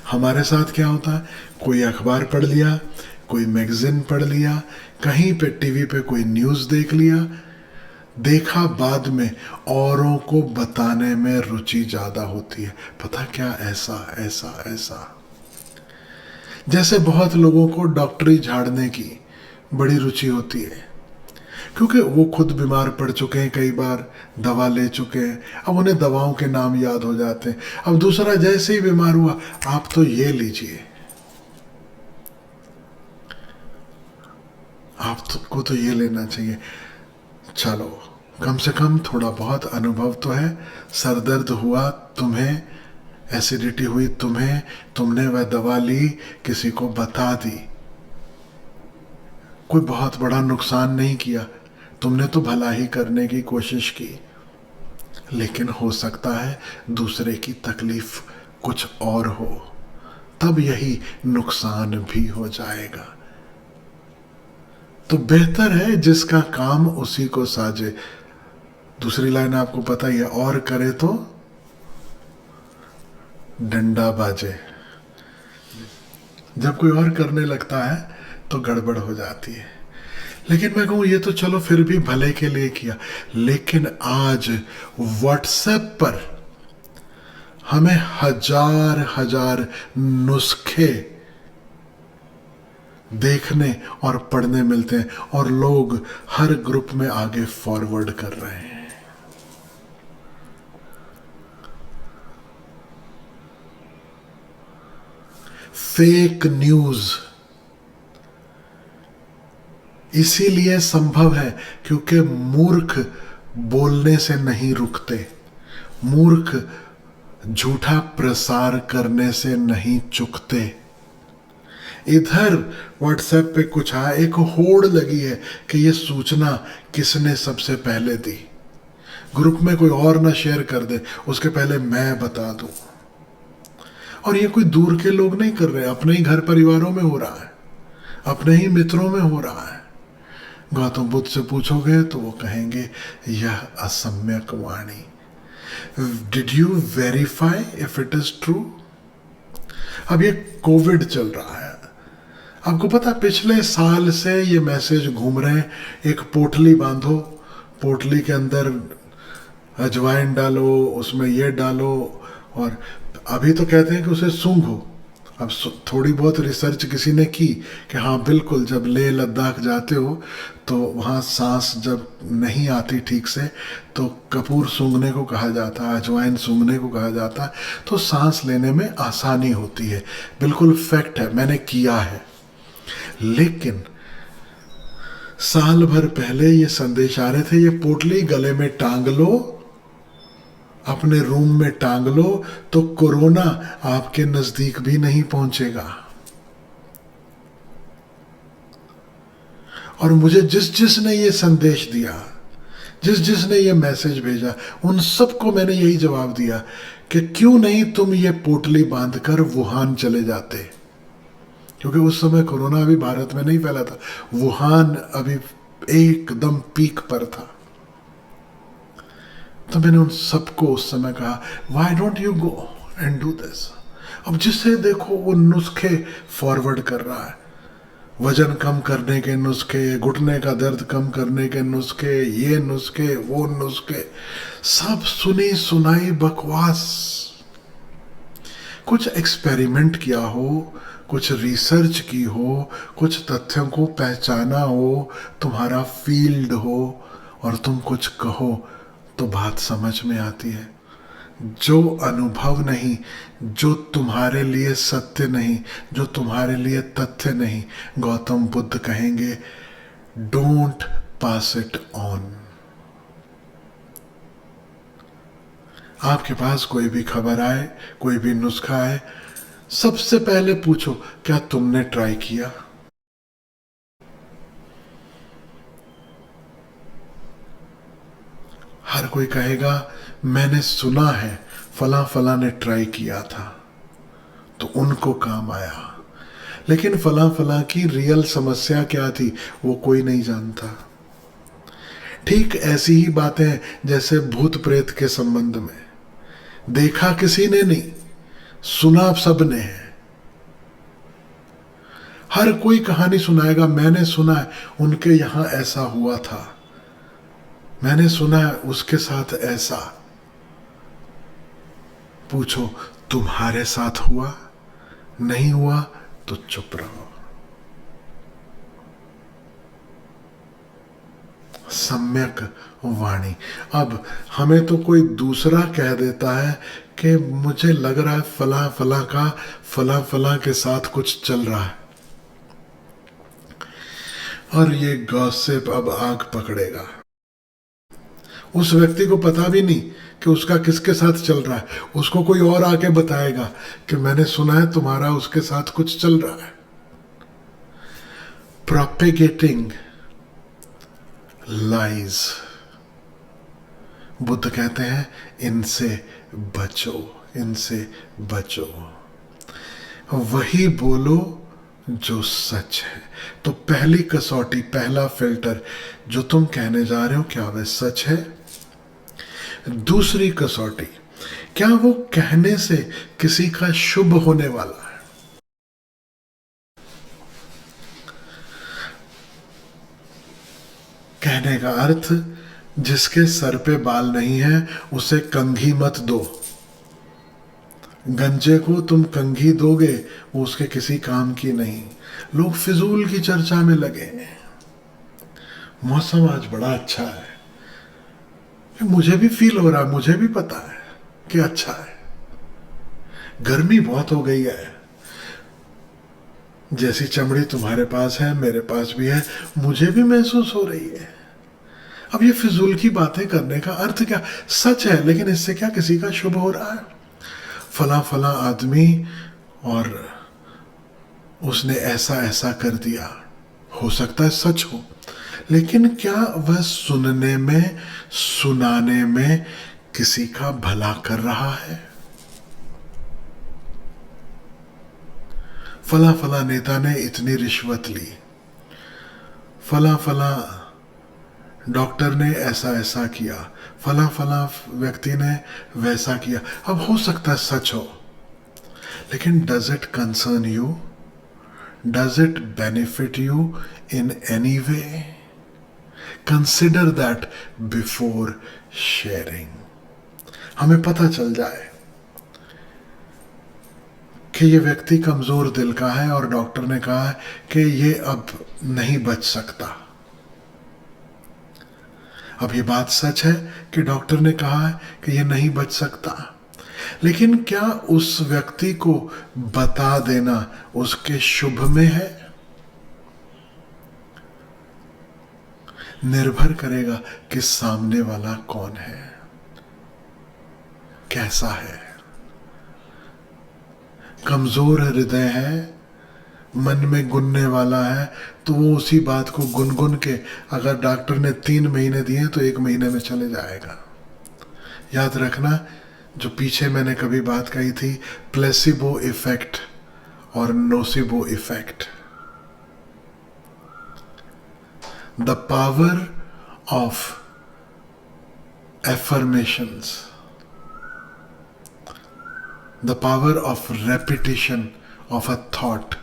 हमारे साथ क्या होता है, कोई अखबार पढ़ लिया, कोई मैगजीन पढ़ लिया, कहीं पे टीवी पे कोई न्यूज़ देख लिया, देखा बाद में औरों को बताने में रुचि ज़्यादा होती है। पता क्या, ऐसा ऐसा ऐसा। जैसे बहुत लोगों को डॉक्टरी झाड़ने की बड़ी रुचि होती है, क्योंकि वो खुद बीमार पड़ चुके हैं, कई बार दवा ले चुके हैं, अब उन्हें दवाओं के नाम याद हो जाते हैं। अब दूसरा जैसे ही बीमार हुआ, आप तो ये लीजिए, आपको तो ये लेना चाहिए। चलो, कम से कम थोड़ा बहुत अनुभव तो है। सर दर्द हुआ तुम्हें, एसिडिटी हुई तुम्हें, तुमने वह दवा ली, किसी को बता दी, कोई बहुत बड़ा नुकसान नहीं किया, तुमने तो भला ही करने की कोशिश की। लेकिन हो सकता है दूसरे की तकलीफ कुछ और हो, तब यही नुकसान भी हो जाएगा। तो बेहतर है जिसका काम उसी को साजे। दूसरी लाइन आपको पता ही है, और करे तो डंडा बाजे। जब कोई और करने लगता है तो गड़बड़ हो जाती है। लेकिन मैं कहूँ, ये तो चलो फिर भी भले के लिए किया, लेकिन आज व्हाट्सएप पर हमें हजार हजार नुस्खे देखने और पढ़ने मिलते हैं, और लोग हर ग्रुप में आगे फॉरवर्ड कर रहे हैं। फेक न्यूज इसीलिए संभव है क्योंकि मूर्ख बोलने से नहीं रुकते, मूर्ख झूठा प्रसार करने से नहीं चुकते। इधर व्हाट्सएप पे कुछ आया, एक होड़ लगी है कि ये सूचना किसने सबसे पहले दी, ग्रुप में कोई और ना शेयर कर दे, उसके पहले मैं बता दूं। और ये कोई दूर के लोग नहीं कर रहे, अपने ही घर परिवारों में हो रहा है, अपने ही मित्रों में हो रहा है। गौतम बुद्ध से पूछोगे तो वो कहेंगे यह असम्यक वाणी। Did you verify if it is true? अब ये कोविड चल रहा है, आपको पता पिछले साल से ये मैसेज घूम रहे हैं, एक पोटली बांधो, पोटली के अंदर अजवाइन डालो, उसमें ये डालो, और अभी तो कहते हैं कि उसे सूंघो। अब थोड़ी बहुत रिसर्च किसी ने की कि हाँ बिल्कुल, जब लेह लद्दाख जाते हो तो वहाँ सांस जब नहीं आती ठीक से तो कपूर सूंघने को कहा जाता है, अजवाइन सूंघने को कहा जाता है, तो सांस लेने में आसानी होती है। बिल्कुल फैक्ट है, मैंने किया है। लेकिन साल भर पहले ये संदेश आ रहे थे, ये पोटली गले में टांग लो अपने रूम में टांग लो तो कोरोना आपके नजदीक भी नहीं पहुंचेगा। और मुझे जिस जिसने ये संदेश दिया, जिस जिसने ये मैसेज भेजा, उन सबको मैंने यही जवाब दिया कि क्यों नहीं तुम ये पोटली बांधकर वुहान चले जाते, क्योंकि उस समय कोरोना अभी भारत में नहीं फैला था, वुहान अभी एकदम पीक पर था। तो मैंने उन सबको उस समय कहा, why don't you go and do this. अब जिससे देखो वो नुस्खे फॉरवर्ड कर रहा है, वजन कम करने के नुस्खे, घुटने का दर्द कम करने के नुस्खे, ये नुस्खे वो नुस्खे, सब सुनी सुनाई बकवास। कुछ एक्सपेरिमेंट किया हो, कुछ रिसर्च की हो, कुछ तथ्यों को पहचाना हो, तुम्हारा फील्ड हो, और तुम कुछ कहो तो बात समझ में आती है। जो अनुभव नहीं, जो तुम्हारे लिए सत्य नहीं, जो तुम्हारे लिए तथ्य नहीं, गौतम बुद्ध कहेंगे डोंट पास इट ऑन। आपके पास कोई भी खबर आए, कोई भी नुस्खा आए, सबसे पहले पूछो क्या तुमने ट्राई किया। हर कोई कहेगा मैंने सुना है फला फला ने ट्राई किया था तो उनको काम आया, लेकिन फला फला की रियल समस्या क्या थी वो कोई नहीं जानता। ठीक ऐसी ही बातें जैसे भूत प्रेत के संबंध में, देखा किसी ने नहीं, सुना सबने है। हर कोई कहानी सुनाएगा, मैंने सुना है उनके यहां ऐसा हुआ था, मैंने सुना है उसके साथ ऐसा। पूछो तुम्हारे साथ हुआ? नहीं हुआ तो चुप रहो। सम्यक वाणी। अब हमें तो कोई दूसरा कह देता है कि मुझे लग रहा है फला फला का फला फला के साथ कुछ चल रहा है, और ये गॉसिप अब आग पकड़ेगा। उस व्यक्ति को पता भी नहीं कि उसका किसके साथ चल रहा है, उसको कोई और आके बताएगा कि मैंने सुना है तुम्हारा उसके साथ कुछ चल रहा है। प्रोपेगेटिंग लाइज, बुद्ध कहते हैं इनसे बचो, इनसे बचो, वही बोलो जो सच है। तो पहली कसौटी, पहला फिल्टर, जो तुम कहने जा रहे हो क्या वह सच है? दूसरी कसौटी, क्या वो कहने से किसी का शुभ होने वाला है? कहने का अर्थ, जिसके सर पे बाल नहीं है उसे कंघी मत दो। गंजे को तुम कंघी दोगे वो उसके किसी काम की नहीं। लोग फिजूल की चर्चा में लगे। मौसम आज बड़ा अच्छा है, मुझे भी फील हो रहा है, मुझे भी पता है कि अच्छा है। गर्मी बहुत हो गई है, जैसी चमड़ी तुम्हारे पास है मेरे पास भी है, मुझे भी महसूस हो रही है। अब ये फिजूल की बातें करने का अर्थ क्या? सच है, लेकिन इससे क्या किसी का शुभ हो रहा है? फला फला आदमी और उसने ऐसा ऐसा कर दिया, हो सकता है सच हो, लेकिन क्या वह सुनने में, सुनाने में किसी का भला कर रहा है? फला फला नेता ने इतनी रिश्वत ली, फला फला डॉक्टर ने ऐसा ऐसा किया, फला फला व्यक्ति ने वैसा किया। अब हो सकता है सच हो, लेकिन does it concern you? Does it benefit you in any way? Consider that before sharing. हमें पता चल जाए कि ये व्यक्ति कमजोर दिल का है और डॉक्टर ने कहा है कि ये अब नहीं बच सकता। अब ये बात सच है कि डॉक्टर ने कहा है कि ये नहीं बच सकता, लेकिन क्या उस व्यक्ति को बता देना उसके शुभ में है? निर्भर करेगा कि सामने वाला कौन है। कैसा है। कमजोर हृदय है, मन में गुनने वाला है, तो वो उसी बात को गुनगुन के, अगर डॉक्टर ने 3 महीने दिए तो 1 महीने में चले जाएगा। याद रखना, जो पीछे मैंने कभी बात कही थी, प्लेसिबो इफेक्ट और nocebo effect. The power of affirmations, the power of repetition of a thought,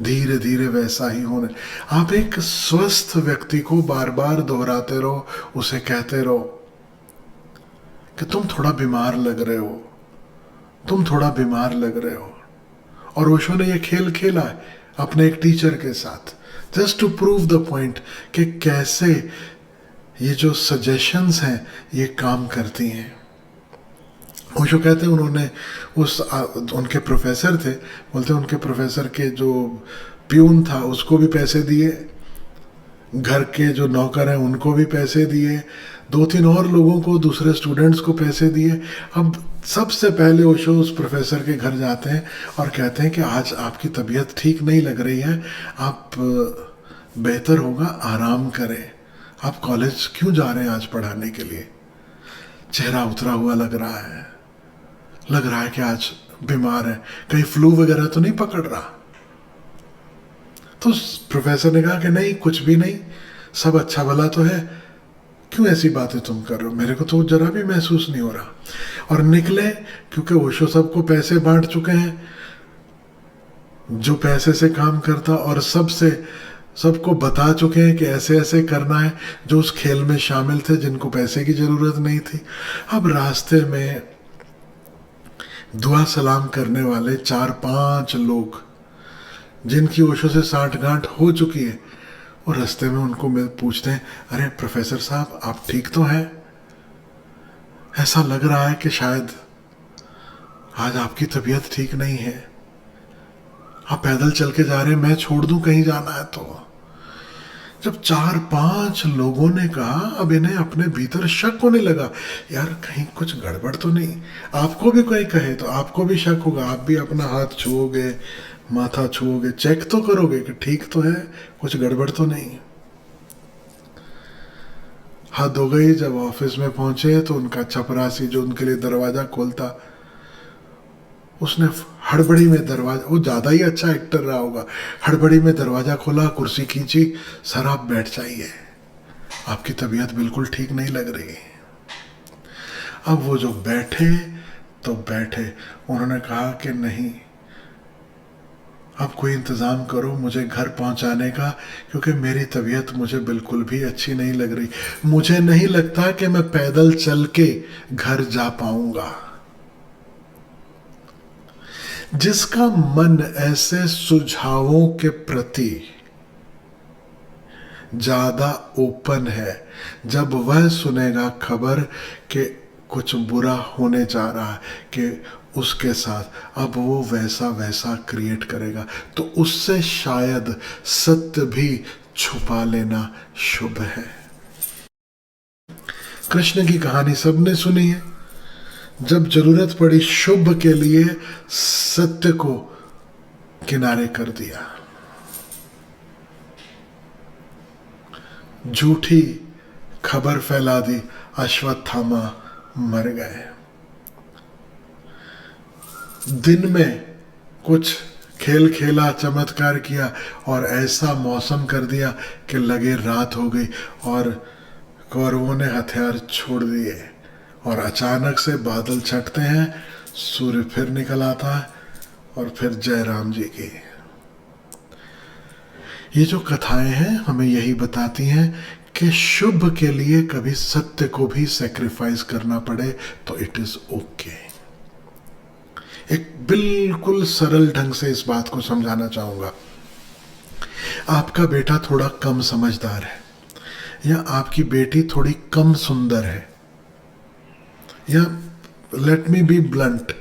धीरे धीरे वैसा ही होने। आप एक स्वस्थ व्यक्ति को बार बार दोहराते रहो, उसे कहते रहो कि तुम थोड़ा बीमार लग रहे हो, तुम थोड़ा बीमार लग रहे हो। और ओशो ने यह खेल खेला है अपने एक टीचर के साथ, just to prove the point कि कैसे ये जो सजेशंस हैं ये काम करती हैं। ओशो कहते हैं उन्होंने उनके प्रोफेसर थे, बोलते उनके प्रोफेसर के जो प्यून था उसको भी पैसे दिए, घर के जो नौकर हैं उनको भी पैसे दिए, 2-3 और लोगों को, दूसरे स्टूडेंट्स को पैसे दिए। अब सबसे पहले ओशो उस प्रोफेसर के घर जाते हैं और कहते हैं कि आज आपकी तबीयत ठीक नहीं लग रही है, आप बेहतर होगा आराम करें, आप कॉलेज क्यों जा रहे हैं आज पढ़ाने के लिए? चेहरा उतरा हुआ लग रहा है कि आज बीमार है, कहीं फ्लू वगैरह तो नहीं पकड़ रहा। तो प्रोफेसर ने कहा कि नहीं, कुछ भी नहीं, सब अच्छा भला तो है, क्यों ऐसी बातें तुम कर रहे हो, मेरे को तो जरा भी महसूस नहीं हो रहा। और निकले, क्योंकि ओशो सबको पैसे बांट चुके हैं, जो पैसे से काम करता, और सबको बता चुके हैं कि ऐसे ऐसे करना है, जो उस खेल में शामिल थे, जिनको पैसे की जरूरत नहीं थी। अब रास्ते में दुआ सलाम करने वाले 4-5 लोग, जिनकी ओशो से साठगांठ हो चुकी है, वो रास्ते में उनको पूछते हैं, अरे प्रोफेसर साहब आप ठीक तो हैं? ऐसा लग रहा है कि शायद आज आपकी तबीयत ठीक नहीं है, आप पैदल चल के जा रहे हैं, मैं छोड़ दूं कहीं जाना है तो। जब 4-5 लोगों ने कहा, अब इन्हें अपने भीतर शक होने लगा, यार कहीं कुछ गड़बड़ तो नहीं। आपको भी कोई कहे तो आपको भी शक होगा, आप भी अपना हाथ छुओगे, माथा छुओगे, चेक तो करोगे कि ठीक तो है, कुछ गड़बड़ तो नहीं। हद हो गई। जब ऑफिस में पहुंचे तो उनका चपरासी जो उनके लिए दरवाजा खोलता, उसने हड़बड़ी में दरवाजा, वो ज़्यादा ही अच्छा एक्टर रहा होगा, हड़बड़ी में दरवाज़ा खोला, कुर्सी खींची, सर आप बैठ जाइए, आपकी तबीयत बिल्कुल ठीक नहीं लग रही। अब वो जो बैठे तो बैठे, उन्होंने कहा कि नहीं, आप कोई इंतज़ाम करो मुझे घर पहुंचाने का, क्योंकि मेरी तबीयत मुझे बिल्कुल भी अच्छी नहीं लग रही, मुझे नहीं लगता कि मैं पैदल चल के घर जा पाऊंगा। जिसका मन ऐसे सुझावों के प्रति ज्यादा ओपन है, जब वह सुनेगा खबर कि कुछ बुरा होने जा रहा है कि उसके साथ, अब वो वैसा वैसा क्रिएट करेगा, तो उससे शायद सत्य भी छुपा लेना शुभ है। कृष्ण की कहानी सबने सुनी है, जब जरूरत पड़ी शुभ के लिए सत्य को किनारे कर दिया, झूठी खबर फैला दी, अश्वत्थामा मर गए। दिन में कुछ खेल खेला, चमत्कार किया और ऐसा मौसम कर दिया कि लगे रात हो गई और कौरवों ने हथियार छोड़ दिए, और अचानक से बादल छटते हैं, सूर्य फिर निकल आता है, और फिर जय राम जी की। ये जो कथाएं हैं हमें यही बताती हैं कि शुभ के लिए कभी सत्य को भी सैक्रिफाइस करना पड़े तो इट इज ओके। एक बिल्कुल सरल ढंग से इस बात को समझाना चाहूंगा। आपका बेटा थोड़ा कम समझदार है, या आपकी बेटी थोड़ी कम सुंदर है, या लेट मी बी ब्लंट,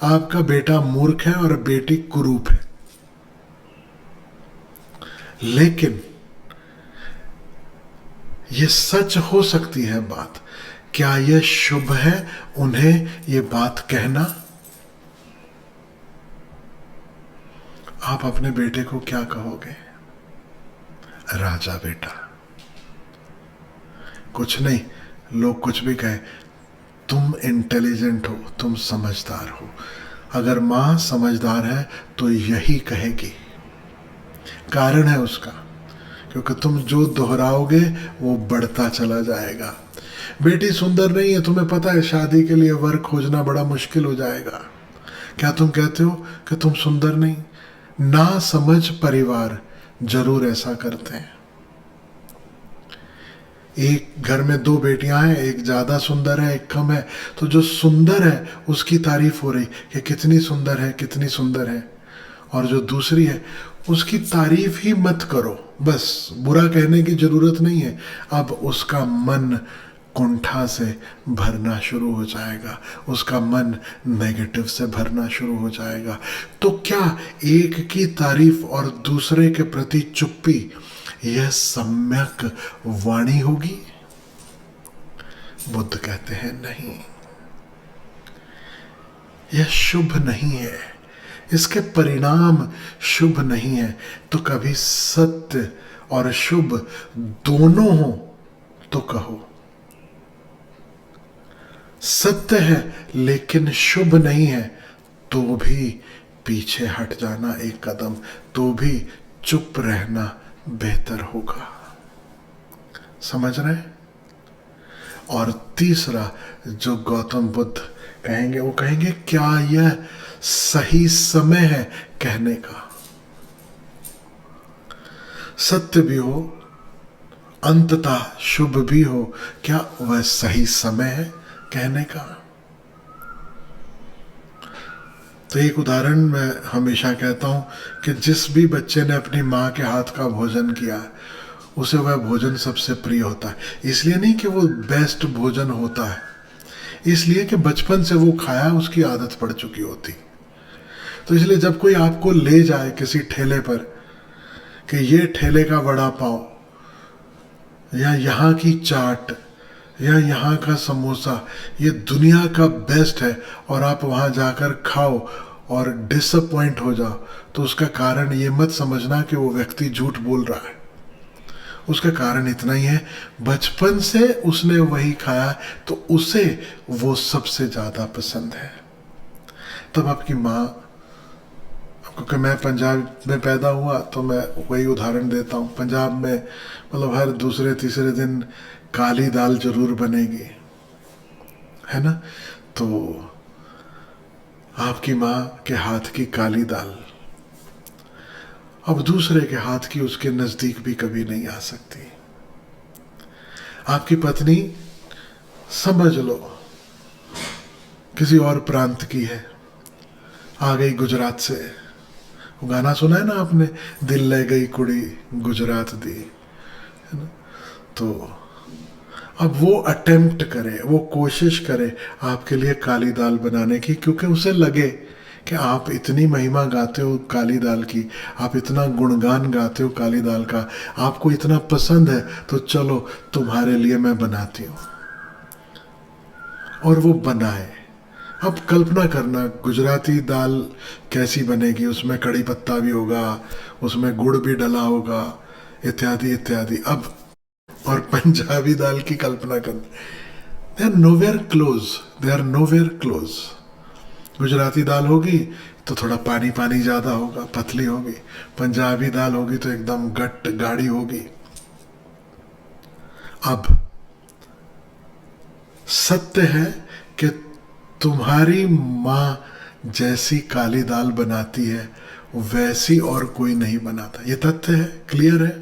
आपका बेटा मूर्ख है और बेटी कुरूप है, लेकिन ये सच हो सकती है बात क्या यह शुभ है उन्हें ये बात कहना? आप अपने बेटे को क्या कहोगे? राजा बेटा। कुछ नहीं, लोग कुछ भी कहें, तुम इंटेलिजेंट हो, तुम समझदार हो। अगर मां समझदार है तो यही कहेगी। कारण है उसका, क्योंकि तुम जो दोहराओगे वो बढ़ता चला जाएगा। बेटी सुंदर नहीं है, तुम्हें पता है शादी के लिए वर खोजना बड़ा मुश्किल हो जाएगा। क्या तुम कहते हो कि तुम सुंदर नहीं? ना समझ परिवार जरूर ऐसा करते हैं। एक घर में दो बेटियां हैं, एक ज्यादा सुंदर है, एक कम है, तो जो सुंदर है उसकी तारीफ हो रही कि कितनी सुंदर है, कितनी सुंदर है, और जो दूसरी है उसकी तारीफ ही मत करो, बस बुरा कहने की जरूरत नहीं है। अब उसका मन कुंठा से भरना शुरू हो जाएगा, उसका मन नेगेटिव से भरना शुरू हो जाएगा। तो क्या एक की तारीफ और दूसरे के प्रति चुप्पी यह सम्यक वाणी होगी? बुद्ध कहते हैं नहीं, यह शुभ नहीं है, इसके परिणाम शुभ नहीं है। तो कभी सत्य और शुभ दोनों हो तो कहो। सत्य है लेकिन शुभ नहीं है तो भी पीछे हट जाना एक कदम, तो भी चुप रहना बेहतर होगा। समझ रहे? और तीसरा जो गौतम बुद्ध कहेंगे, वो कहेंगे क्या यह सही समय है कहने का? सत्य भी हो, अंततः शुभ भी हो, क्या वह सही समय है कहने का? तो एक उदाहरण मैं हमेशा कहता हूं कि जिस भी बच्चे ने अपनी माँ के हाथ का भोजन किया उसे वह भोजन सबसे प्रिय होता है। इसलिए नहीं कि वो बेस्ट भोजन होता है, इसलिए कि बचपन से वो खाया, उसकी आदत पड़ चुकी होती। तो इसलिए जब कोई आपको ले जाए किसी ठेले पर कि ये ठेले का वड़ा पाव या यहाँ की चाट या यहाँ का समोसा ये दुनिया का बेस्ट है, और आप वहाँ जाकर खाओ और डिसअपॉइंट हो जाओ, तो उसका कारण ये मत समझना कि वो व्यक्ति झूठ बोल रहा है। उसका कारण इतना ही है, बचपन से उसने वही खाया तो उसे वो सबसे ज़्यादा पसंद है। तब आपकी माँ, क्योंकि मैं पंजाब में पैदा हुआ तो मैं वही उदाहरण देता हूँ। पंजाब में मतलब हर दूसरे तीसरे दिन काली दाल जरूर बनेगी, है ना? तो आपकी माँ के हाथ की काली दाल अब दूसरे के हाथ की उसके नजदीक भी कभी नहीं आ सकती। आपकी पत्नी समझ लो किसी और प्रांत की है, आ गई गुजरात से। वो गाना सुना है ना आपने, दिल ले गई कुड़ी गुजरात दी, है ना? तो अब वो अटेम्प्ट करे, वो कोशिश करे आपके लिए काली दाल बनाने की, क्योंकि उसे लगे कि आप इतनी महिमा गाते हो काली दाल की, आप इतना गुणगान गाते हो काली दाल का, आपको इतना पसंद है, तो चलो तुम्हारे लिए मैं बनाती हूँ। और वो बनाए। अब कल्पना करना गुजराती दाल कैसी बनेगी, उसमें कड़ी पत्ता भी होगा, उसमें गुड़ भी डला होगा, इत्यादि इत्यादि। अब और पंजाबी दाल की कल्पना कर, they are nowhere close, they are nowhere close. Gujarati दाल होगी तो थोड़ा पानी पानी ज़्यादा होगा, पतली होगी। पंजाबी दाल होगी तो एकदम गट गाढ़ी होगी। अब सत्य है कि तुम्हारी माँ जैसी काली दाल बनाती है वैसी और कोई नहीं बनाता, ये तथ्य है, क्लियर है।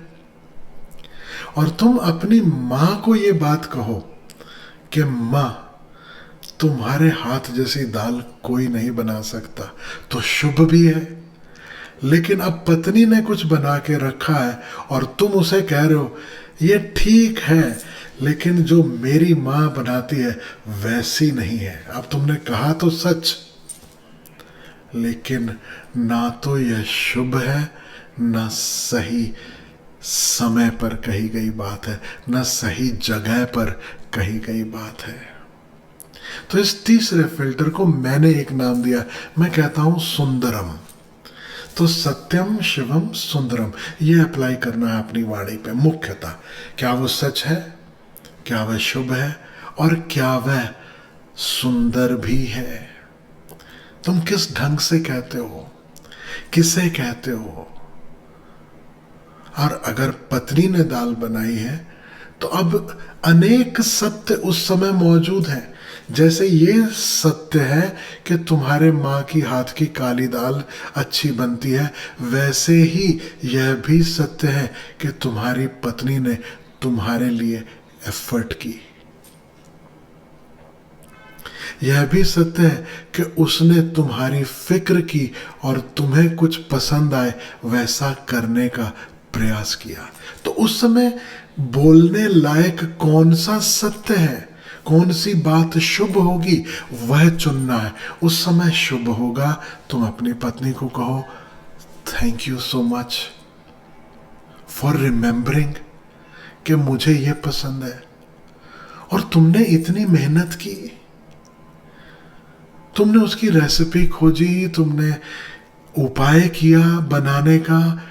और तुम अपनी माँ को ये बात कहो कि माँ तुम्हारे हाथ जैसी दाल कोई नहीं बना सकता, तो शुभ भी है। लेकिन अब पत्नी ने कुछ बना के रखा है और तुम उसे कह रहे हो ये ठीक है, लेकिन जो मेरी माँ बनाती है वैसी नहीं है। अब तुमने कहा तो सच, लेकिन ना तो यह शुभ है ना सही समय पर कही गई बात है, न सही जगह पर कही गई बात है। तो इस तीसरे फिल्टर को मैंने एक नाम दिया, मैं कहता हूं सुंदरम। तो सत्यम शिवम सुंदरम, ये अप्लाई करना है अपनी वाणी पे मुख्यतः। क्या वो सच है, क्या वह शुभ है, और क्या वह सुंदर भी है। तुम किस ढंग से कहते हो, किसे कहते हो। और अगर पत्नी ने दाल बनाई है तो अब अनेक सत्य उस समय मौजूद हैं। जैसे ये सत्य है कि तुम्हारे माँ की हाथ की काली दाल अच्छी बनती है, वैसे ही यह भी सत्य है कि तुम्हारी पत्नी ने तुम्हारे लिए एफर्ट की। यह भी सत्य है कि उसने तुम्हारी फिक्र की और तुम्हें कुछ पसंद आए वैसा करने का प्रयास किया। तो उस समय बोलने लायक कौन सा सत्य है, कौन सी बात शुभ होगी, वह चुनना है। उस समय शुभ होगा, तुम अपनी पत्नी को कहो, thank you so much for remembering कि मुझे यह पसंद है, और तुमने इतनी मेहनत की, तुमने उसकी रेसिपी खोजी, तुमने उपाय किया बनाने का,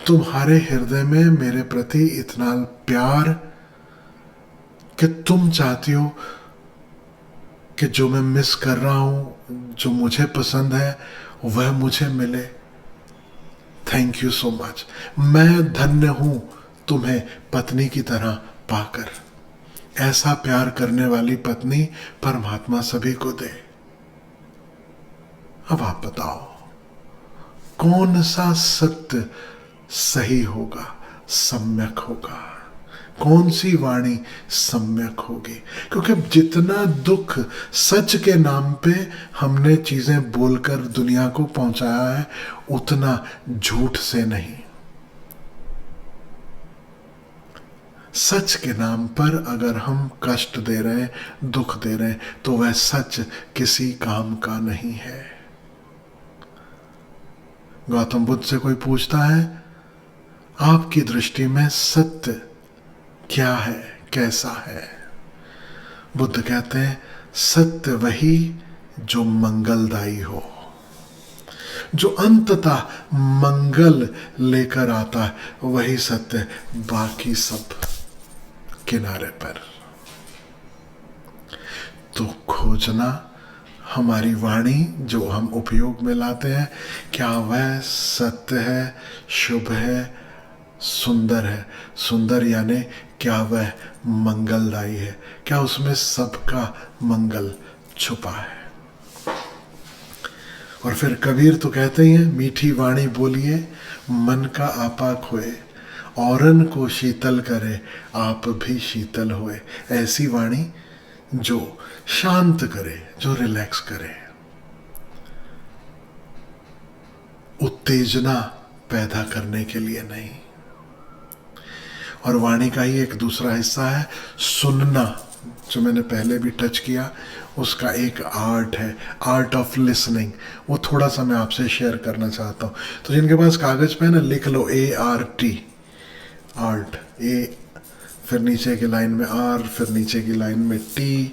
तुम्हारे हृदय में मेरे प्रति इतना प्यार कि तुम चाहती हो कि जो मैं मिस कर रहा हूं, जो मुझे पसंद है, वह मुझे मिले। थैंक यू सो मच, मैं धन्य हूं तुम्हें पत्नी की तरह पाकर। ऐसा प्यार करने वाली पत्नी परमात्मा सभी को दे। अब आप बताओ कौन सा सत्य सही होगा, सम्यक होगा, कौन सी वाणी सम्यक होगी। क्योंकि जितना दुख सच के नाम पे हमने चीजें बोलकर दुनिया को पहुंचाया है, उतना झूठ से नहीं। सच के नाम पर अगर हम कष्ट दे रहे हैं, दुख दे रहे हैं, तो वह सच किसी काम का नहीं है। गौतम बुद्ध से कोई पूछता है, आपकी दृष्टि में सत्य क्या है, कैसा है। बुद्ध कहते हैं, सत्य वही जो मंगलदायी हो, जो अंततः मंगल लेकर आता है, वही सत्य। बाकी सब किनारे पर। तो खोजना हमारी वाणी जो हम उपयोग में लाते हैं, क्या वह सत्य है, शुभ है, सुंदर है। सुंदर यानी क्या वह मंगलदायी है, क्या उसमें सबका मंगल छुपा है। और फिर कबीर तो कहते ही हैं, मीठी वाणी बोलिए मन का आपा खोए, औरन को शीतल करे आप भी शीतल होए। ऐसी वाणी जो शांत करे, जो रिलैक्स करे, उत्तेजना पैदा करने के लिए नहीं। और वाणी का ही एक दूसरा हिस्सा है सुनना, जो मैंने पहले भी टच किया। उसका एक आर्ट है, आर्ट ऑफ लिसनिंग। वो थोड़ा सा मैं आपसे शेयर करना चाहता हूँ। तो जिनके पास कागज पेन है, लिख लो ART, आर्ट। ए, फिर नीचे की लाइन में R, फिर नीचे की लाइन में T।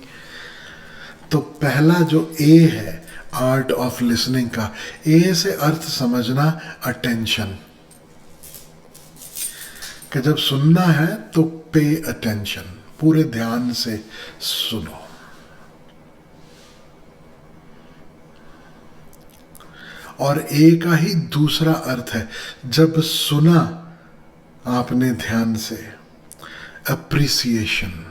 तो पहला जो A है, आर्ट ऑफ लिसनिंग का, A से अर्थ समझना अटेंशन, कि जब सुनना है तो पे अटेंशन, पूरे ध्यान से सुनो। और ए का ही दूसरा अर्थ है, जब सुना आपने ध्यान से, अप्रिसिएशन।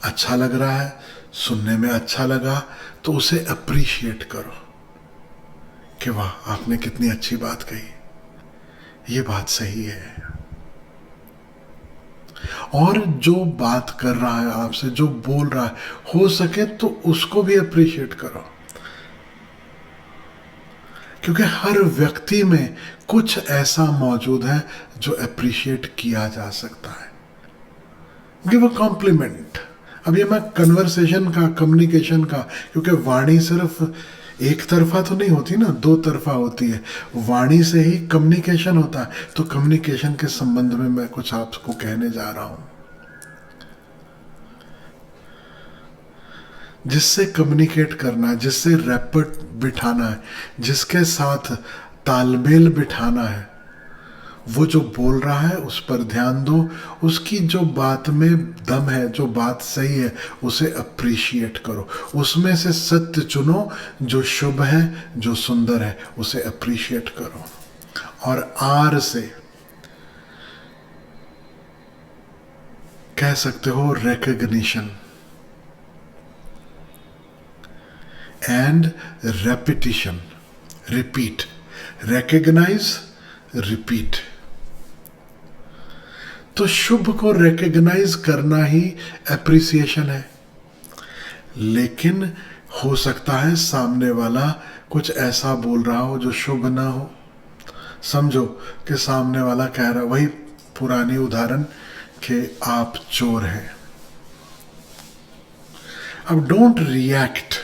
अच्छा लग रहा है, सुनने में अच्छा लगा, तो उसे अप्रिशिएट करो कि वाह आपने कितनी अच्छी बात कही, ये बात सही है। और जो बात कर रहा है आपसे, जो बोल रहा है, हो सके तो उसको भी अप्रिशिएट करो। क्योंकि हर व्यक्ति में कुछ ऐसा मौजूद है जो अप्रिशिएट किया जा सकता है। Give a compliment. अब ये मैं कन्वर्सेशन का, कम्युनिकेशन का, क्योंकि वाणी सिर्फ एक तरफा तो नहीं होती ना, दो तरफा होती है। वाणी से ही कम्युनिकेशन होता है, तो कम्युनिकेशन के संबंध में मैं कुछ आपको कहने जा रहा हूं। जिससे कम्युनिकेट करना है, जिससे रैपट बिठाना है, जिसके साथ तालमेल बिठाना है, वो जो बोल रहा है उस पर ध्यान दो। उसकी जो बात में दम है, जो बात सही है, उसे अप्रिशिएट करो। उसमें से सत्य चुनो, जो शुभ है, जो सुंदर है, उसे अप्रिशिएट करो। और आर से कह सकते हो recognition and repetition, repeat, recognise, repeat. तो शुभ को रिकग्नाइज करना ही एप्रिसिएशन है। लेकिन हो सकता है सामने वाला कुछ ऐसा बोल रहा हो जो शुभ ना हो। समझो कि सामने वाला कह रहा, वही पुरानी उदाहरण कि आप चोर हैं। अब डोंट रिएक्ट,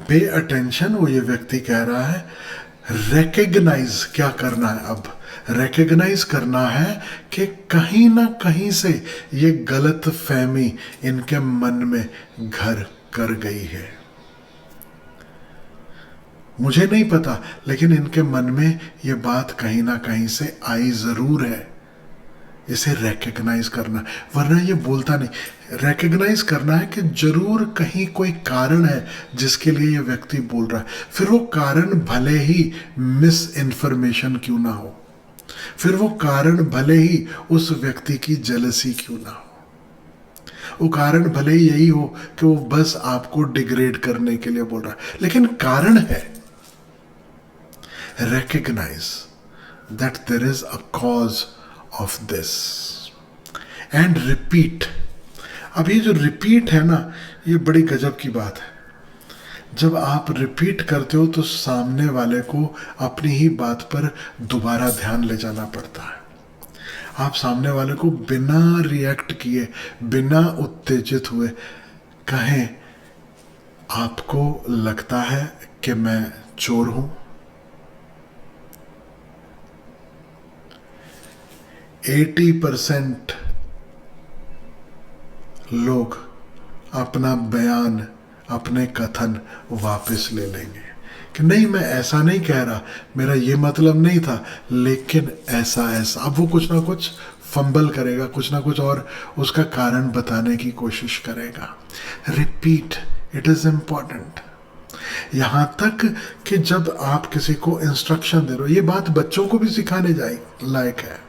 पे अटेंशन। वो ये व्यक्ति कह रहा है, रिकग्नाइज क्या करना है। अब रिकग्नाइज करना है कि कहीं ना कहीं से ये गलत फहमी इनके मन में घर कर गई है। मुझे नहीं पता, लेकिन इनके मन में ये बात कहीं ना कहीं से आई जरूर है। इसे रिकग्नाइज करना, वरना ये बोलता नहीं। रिकग्नाइज करना है कि जरूर कहीं कोई कारण है जिसके लिए ये व्यक्ति बोल रहा है। फिर वो कारण भले ही मिस इन्फॉर्मेशन क्यों ना हो, फिर वो कारण भले ही उस व्यक्ति की जेलसी क्यों ना हो, वो कारण भले ही यही हो कि वो बस आपको डिग्रेड करने के लिए बोल रहा है, लेकिन कारण है। Recognise that there is a cause of this and repeat. अब ये जो रिपीट है ना, ये बड़ी गजब की बात है। जब आप रिपीट करते हो तो सामने वाले को अपनी ही बात पर दोबारा ध्यान ले जाना पड़ता है। आप सामने वाले को बिना रिएक्ट किए, बिना उत्तेजित हुए कहें, आपको लगता है कि मैं चोर हूं। 80% लोग अपना बयान, अपने कथन वापस ले लेंगे कि नहीं, मैं ऐसा नहीं कह रहा, मेरा ये मतलब नहीं था, लेकिन ऐसा ऐसा। अब वो कुछ ना कुछ फंबल करेगा, कुछ ना कुछ और उसका कारण बताने की कोशिश करेगा। Repeat, it is important. यहां तक कि जब आप किसी को इंस्ट्रक्शन दे रहे हो, ये बात बच्चों को भी सिखाने लायक है,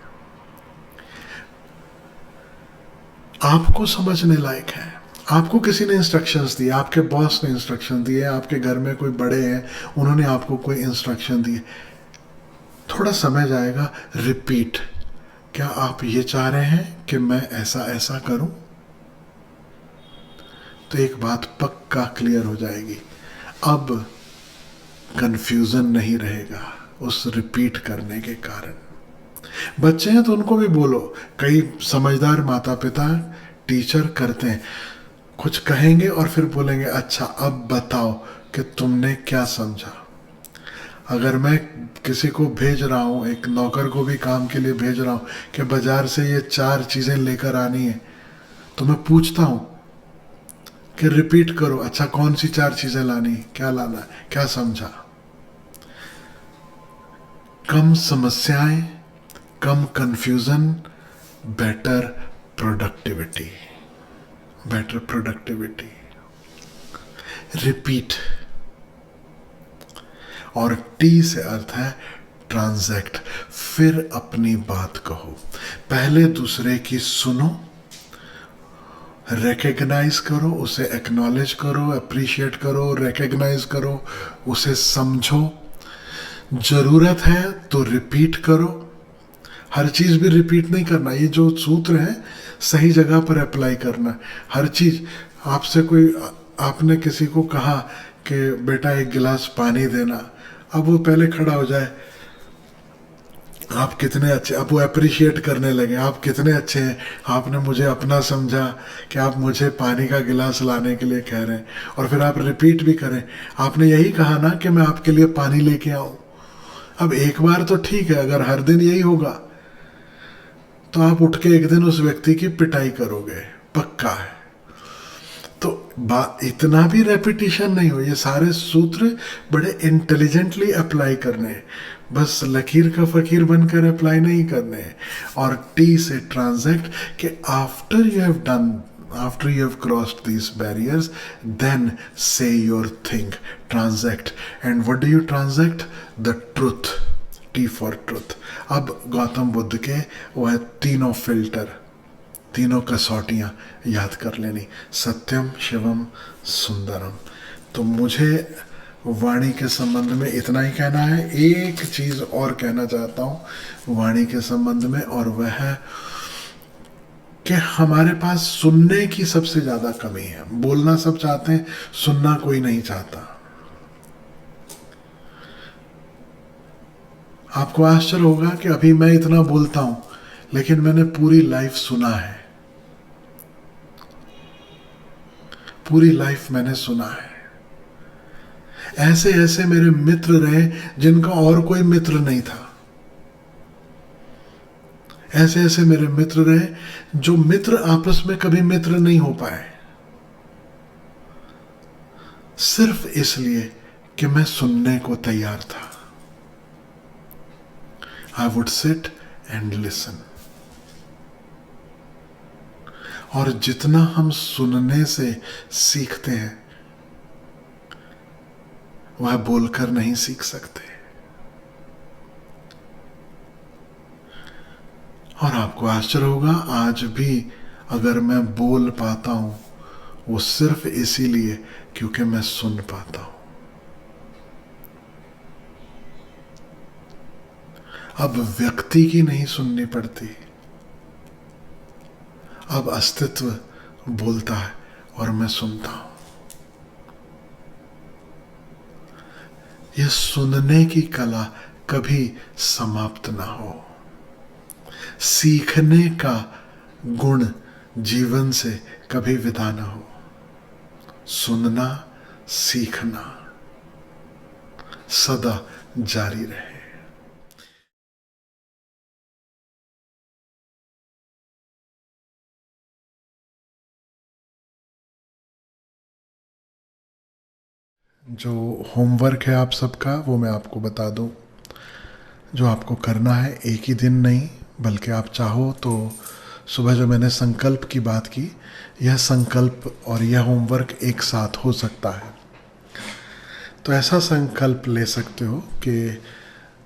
आपको समझने लायक है। आपको किसी ने इंस्ट्रक्शंस दिए, आपके बॉस ने इंस्ट्रक्शन दिए, आपके घर में कोई बड़े हैं, उन्होंने आपको कोई इंस्ट्रक्शन दिए, थोड़ा समय जाएगा। रिपीट, क्या आप ये चाह रहे हैं कि मैं ऐसा ऐसा करूं? तो एक बात पक्का क्लियर हो जाएगी। अब कंफ्यूजन नहीं रहेगा उस रिपीट करने के कारण। बच्चे हैं तो उनको भी बोलो। कई समझदार माता पिता, टीचर करते हैं, कुछ कहेंगे और फिर बोलेंगे, अच्छा अब बताओ कि तुमने क्या समझा। अगर मैं किसी को भेज रहा हूँ, एक नौकर को भी काम के लिए भेज रहा हूँ कि बाजार से ये 4 चीजें लेकर आनी है, तो मैं पूछता हूँ कि रिपीट करो, अच्छा कौन सी 4 चीजें लानी, क्या लाना है, क्या समझा। कम समस्याएं, कम confusion, better productivity, better productivity. Repeat, और टी से अर्थ है ट्रांजैक्ट। फिर अपनी बात कहो। पहले दूसरे की सुनो, रिकग्नाइज करो, उसे एक्नॉलेज करो, अप्रिशिएट करो, रिकग्नाइज करो, उसे समझो। जरूरत है तो रिपीट करो। हर चीज भी रिपीट नहीं करना। ये जो सूत्र है सही जगह पर अप्लाई करना। हर चीज, आपसे कोई, आपने किसी को कहा कि बेटा 1 गिलास पानी देना, अब वो पहले खड़ा हो जाए, आप कितने अच्छे, आप वो अप्रिशिएट करने लगे, आप कितने अच्छे हैं, आपने मुझे अपना समझा कि आप मुझे पानी का गिलास लाने के लिए कह रहे हैं, और फिर आप रिपीट भी करें, आपने यही कहा ना कि मैं आपके लिए पानी लेके आऊं। अब एक बार तो ठीक है, अगर हर दिन यही होगा तो आप उठ के एक दिन उस व्यक्ति की पिटाई करोगे, पक्का है। तो इतना भी रेपिटेशन नहीं हो, ये सारे सूत्र बड़े इंटेलिजेंटली अप्लाई करने हैं, बस लकीर का फकीर बनकर अप्लाई नहीं करने हैं। और टी से ट्रांजैक्ट कि after you have done, after you have crossed these barriers, then say your thing, transact. And what do you transact? The truth. T for truth. अब गौतम बुद्ध के वह तीनों फिल्टर, तीनों कसौटियां याद कर लेनी, सत्यम शिवम सुंदरम। तो मुझे वाणी के संबंध में इतना ही कहना है। एक चीज और कहना चाहता हूं वाणी के संबंध में, और वह है कि हमारे पास सुनने की सबसे ज्यादा कमी है। बोलना सब चाहते हैं, सुनना कोई नहीं चाहता। आपको आश्चर्य होगा कि अभी मैं इतना बोलता हूं, लेकिन मैंने पूरी लाइफ सुना है, पूरी लाइफ मैंने सुना है। ऐसे ऐसे मेरे मित्र रहे जिनका और कोई मित्र नहीं था। ऐसे ऐसे मेरे मित्र रहे जो मित्र आपस में कभी मित्र नहीं हो पाए, सिर्फ इसलिए कि मैं सुनने को तैयार था। I would sit and listen. और जितना हम सुनने से सीखते हैं, वह बोलकर नहीं सीख सकते। और आपको आश्चर्य होगा, आज भी अगर मैं बोल पाता हूं, वो सिर्फ इसीलिए क्योंकि मैं सुन पाता हूं। अब व्यक्ति की नहीं सुननी पड़ती, अब अस्तित्व बोलता है और मैं सुनता हूं। यह सुनने की कला कभी समाप्त ना हो। सीखने का गुण जीवन से कभी विदा ना हो। सुनना, सीखना सदा जारी रहे। जो होमवर्क है आप सबका, वो मैं आपको बता दूं। जो आपको करना है, एक ही दिन नहीं, बल्कि आप चाहो तो सुबह जो मैंने संकल्प की बात की, यह संकल्प और यह होमवर्क एक साथ हो सकता है। तो ऐसा संकल्प ले सकते हो कि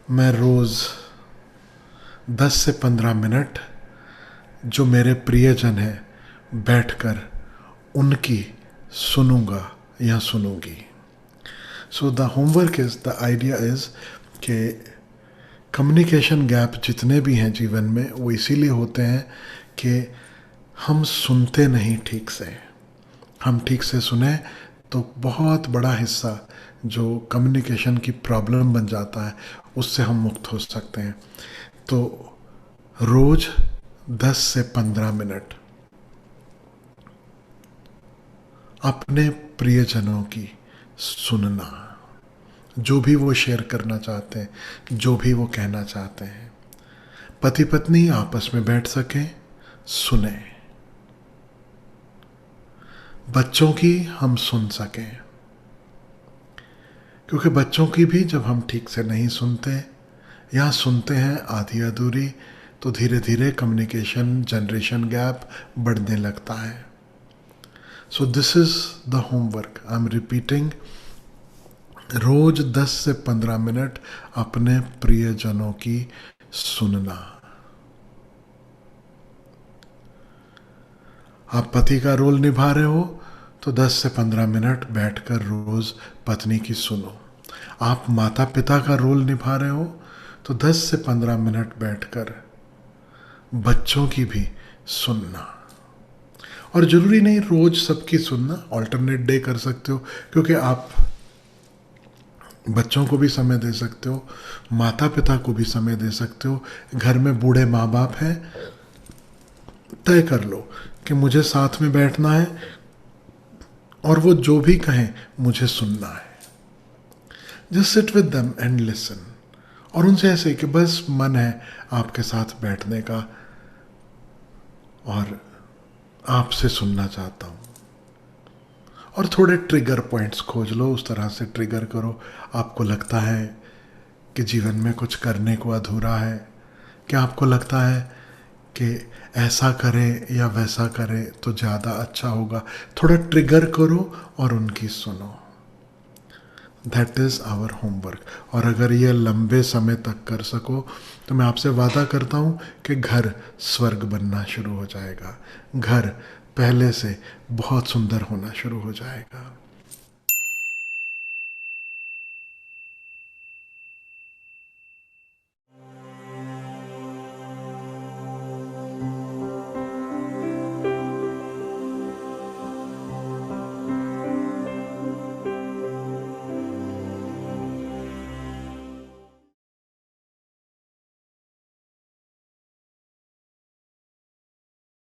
मैं रोज़ 10 से 15 मिनट जो मेरे प्रियजन हैं बैठकर उनकी सुनूंगा या सुनूंगी। So the homework is, the idea is कि कम्युनिकेशन गैप जितने भी हैं जीवन में, वो इसीलिए होते हैं कि हम सुनते नहीं ठीक से। हम ठीक से सुने तो बहुत बड़ा हिस्सा जो कम्युनिकेशन की प्रॉब्लम बन जाता है, उससे हम मुक्त हो सकते हैं। तो रोज 10 से 15 मिनट अपने प्रियजनों की सुनना, जो भी वो शेयर करना चाहते हैं, जो भी वो कहना चाहते हैं। पति पत्नी आपस में बैठ सकें, सुने। बच्चों की हम सुन सकें, क्योंकि बच्चों की भी जब हम ठीक से नहीं सुनते या सुनते हैं आधी अधूरी, तो धीरे धीरे कम्युनिकेशन जनरेशन गैप बढ़ने लगता है। So this is the homework, I am repeating. रोज 10 से 15 मिनट अपने प्रियजनों की सुनना। आप पति का रोल निभा रहे हो तो 10 से 15 मिनट बैठकर रोज पत्नी की सुनो। आप माता पिता का रोल निभा रहे हो तो 10 से 15 मिनट बैठकर बच्चों की भी सुनना। और जरूरी नहीं रोज सबकी सुनना, ऑल्टरनेट डे कर सकते हो, क्योंकि आप बच्चों को भी समय दे सकते हो, माता पिता को भी समय दे सकते हो। घर में बूढ़े माँ बाप हैं, तय कर लो कि मुझे साथ में बैठना है और वो जो भी कहें मुझे सुनना है। Just sit with them and listen. और उनसे ऐसे कि बस मन है आपके साथ बैठने का और आपसे सुनना चाहता हूँ। और थोड़े ट्रिगर पॉइंट्स खोज लो, उस तरह से ट्रिगर करो। आपको लगता है कि जीवन में कुछ करने को अधूरा है, क्या आपको लगता है कि ऐसा करें या वैसा करें तो ज़्यादा अच्छा होगा, थोड़ा ट्रिगर करो और उनकी सुनो। That is our homework. और अगर ये लंबे समय तक कर सको तो मैं आपसे वादा करता हूँ कि घर स्वर्ग बनना शुरू हो जाएगा, घर पहले से बहुत सुंदर होना शुरू हो जाएगा।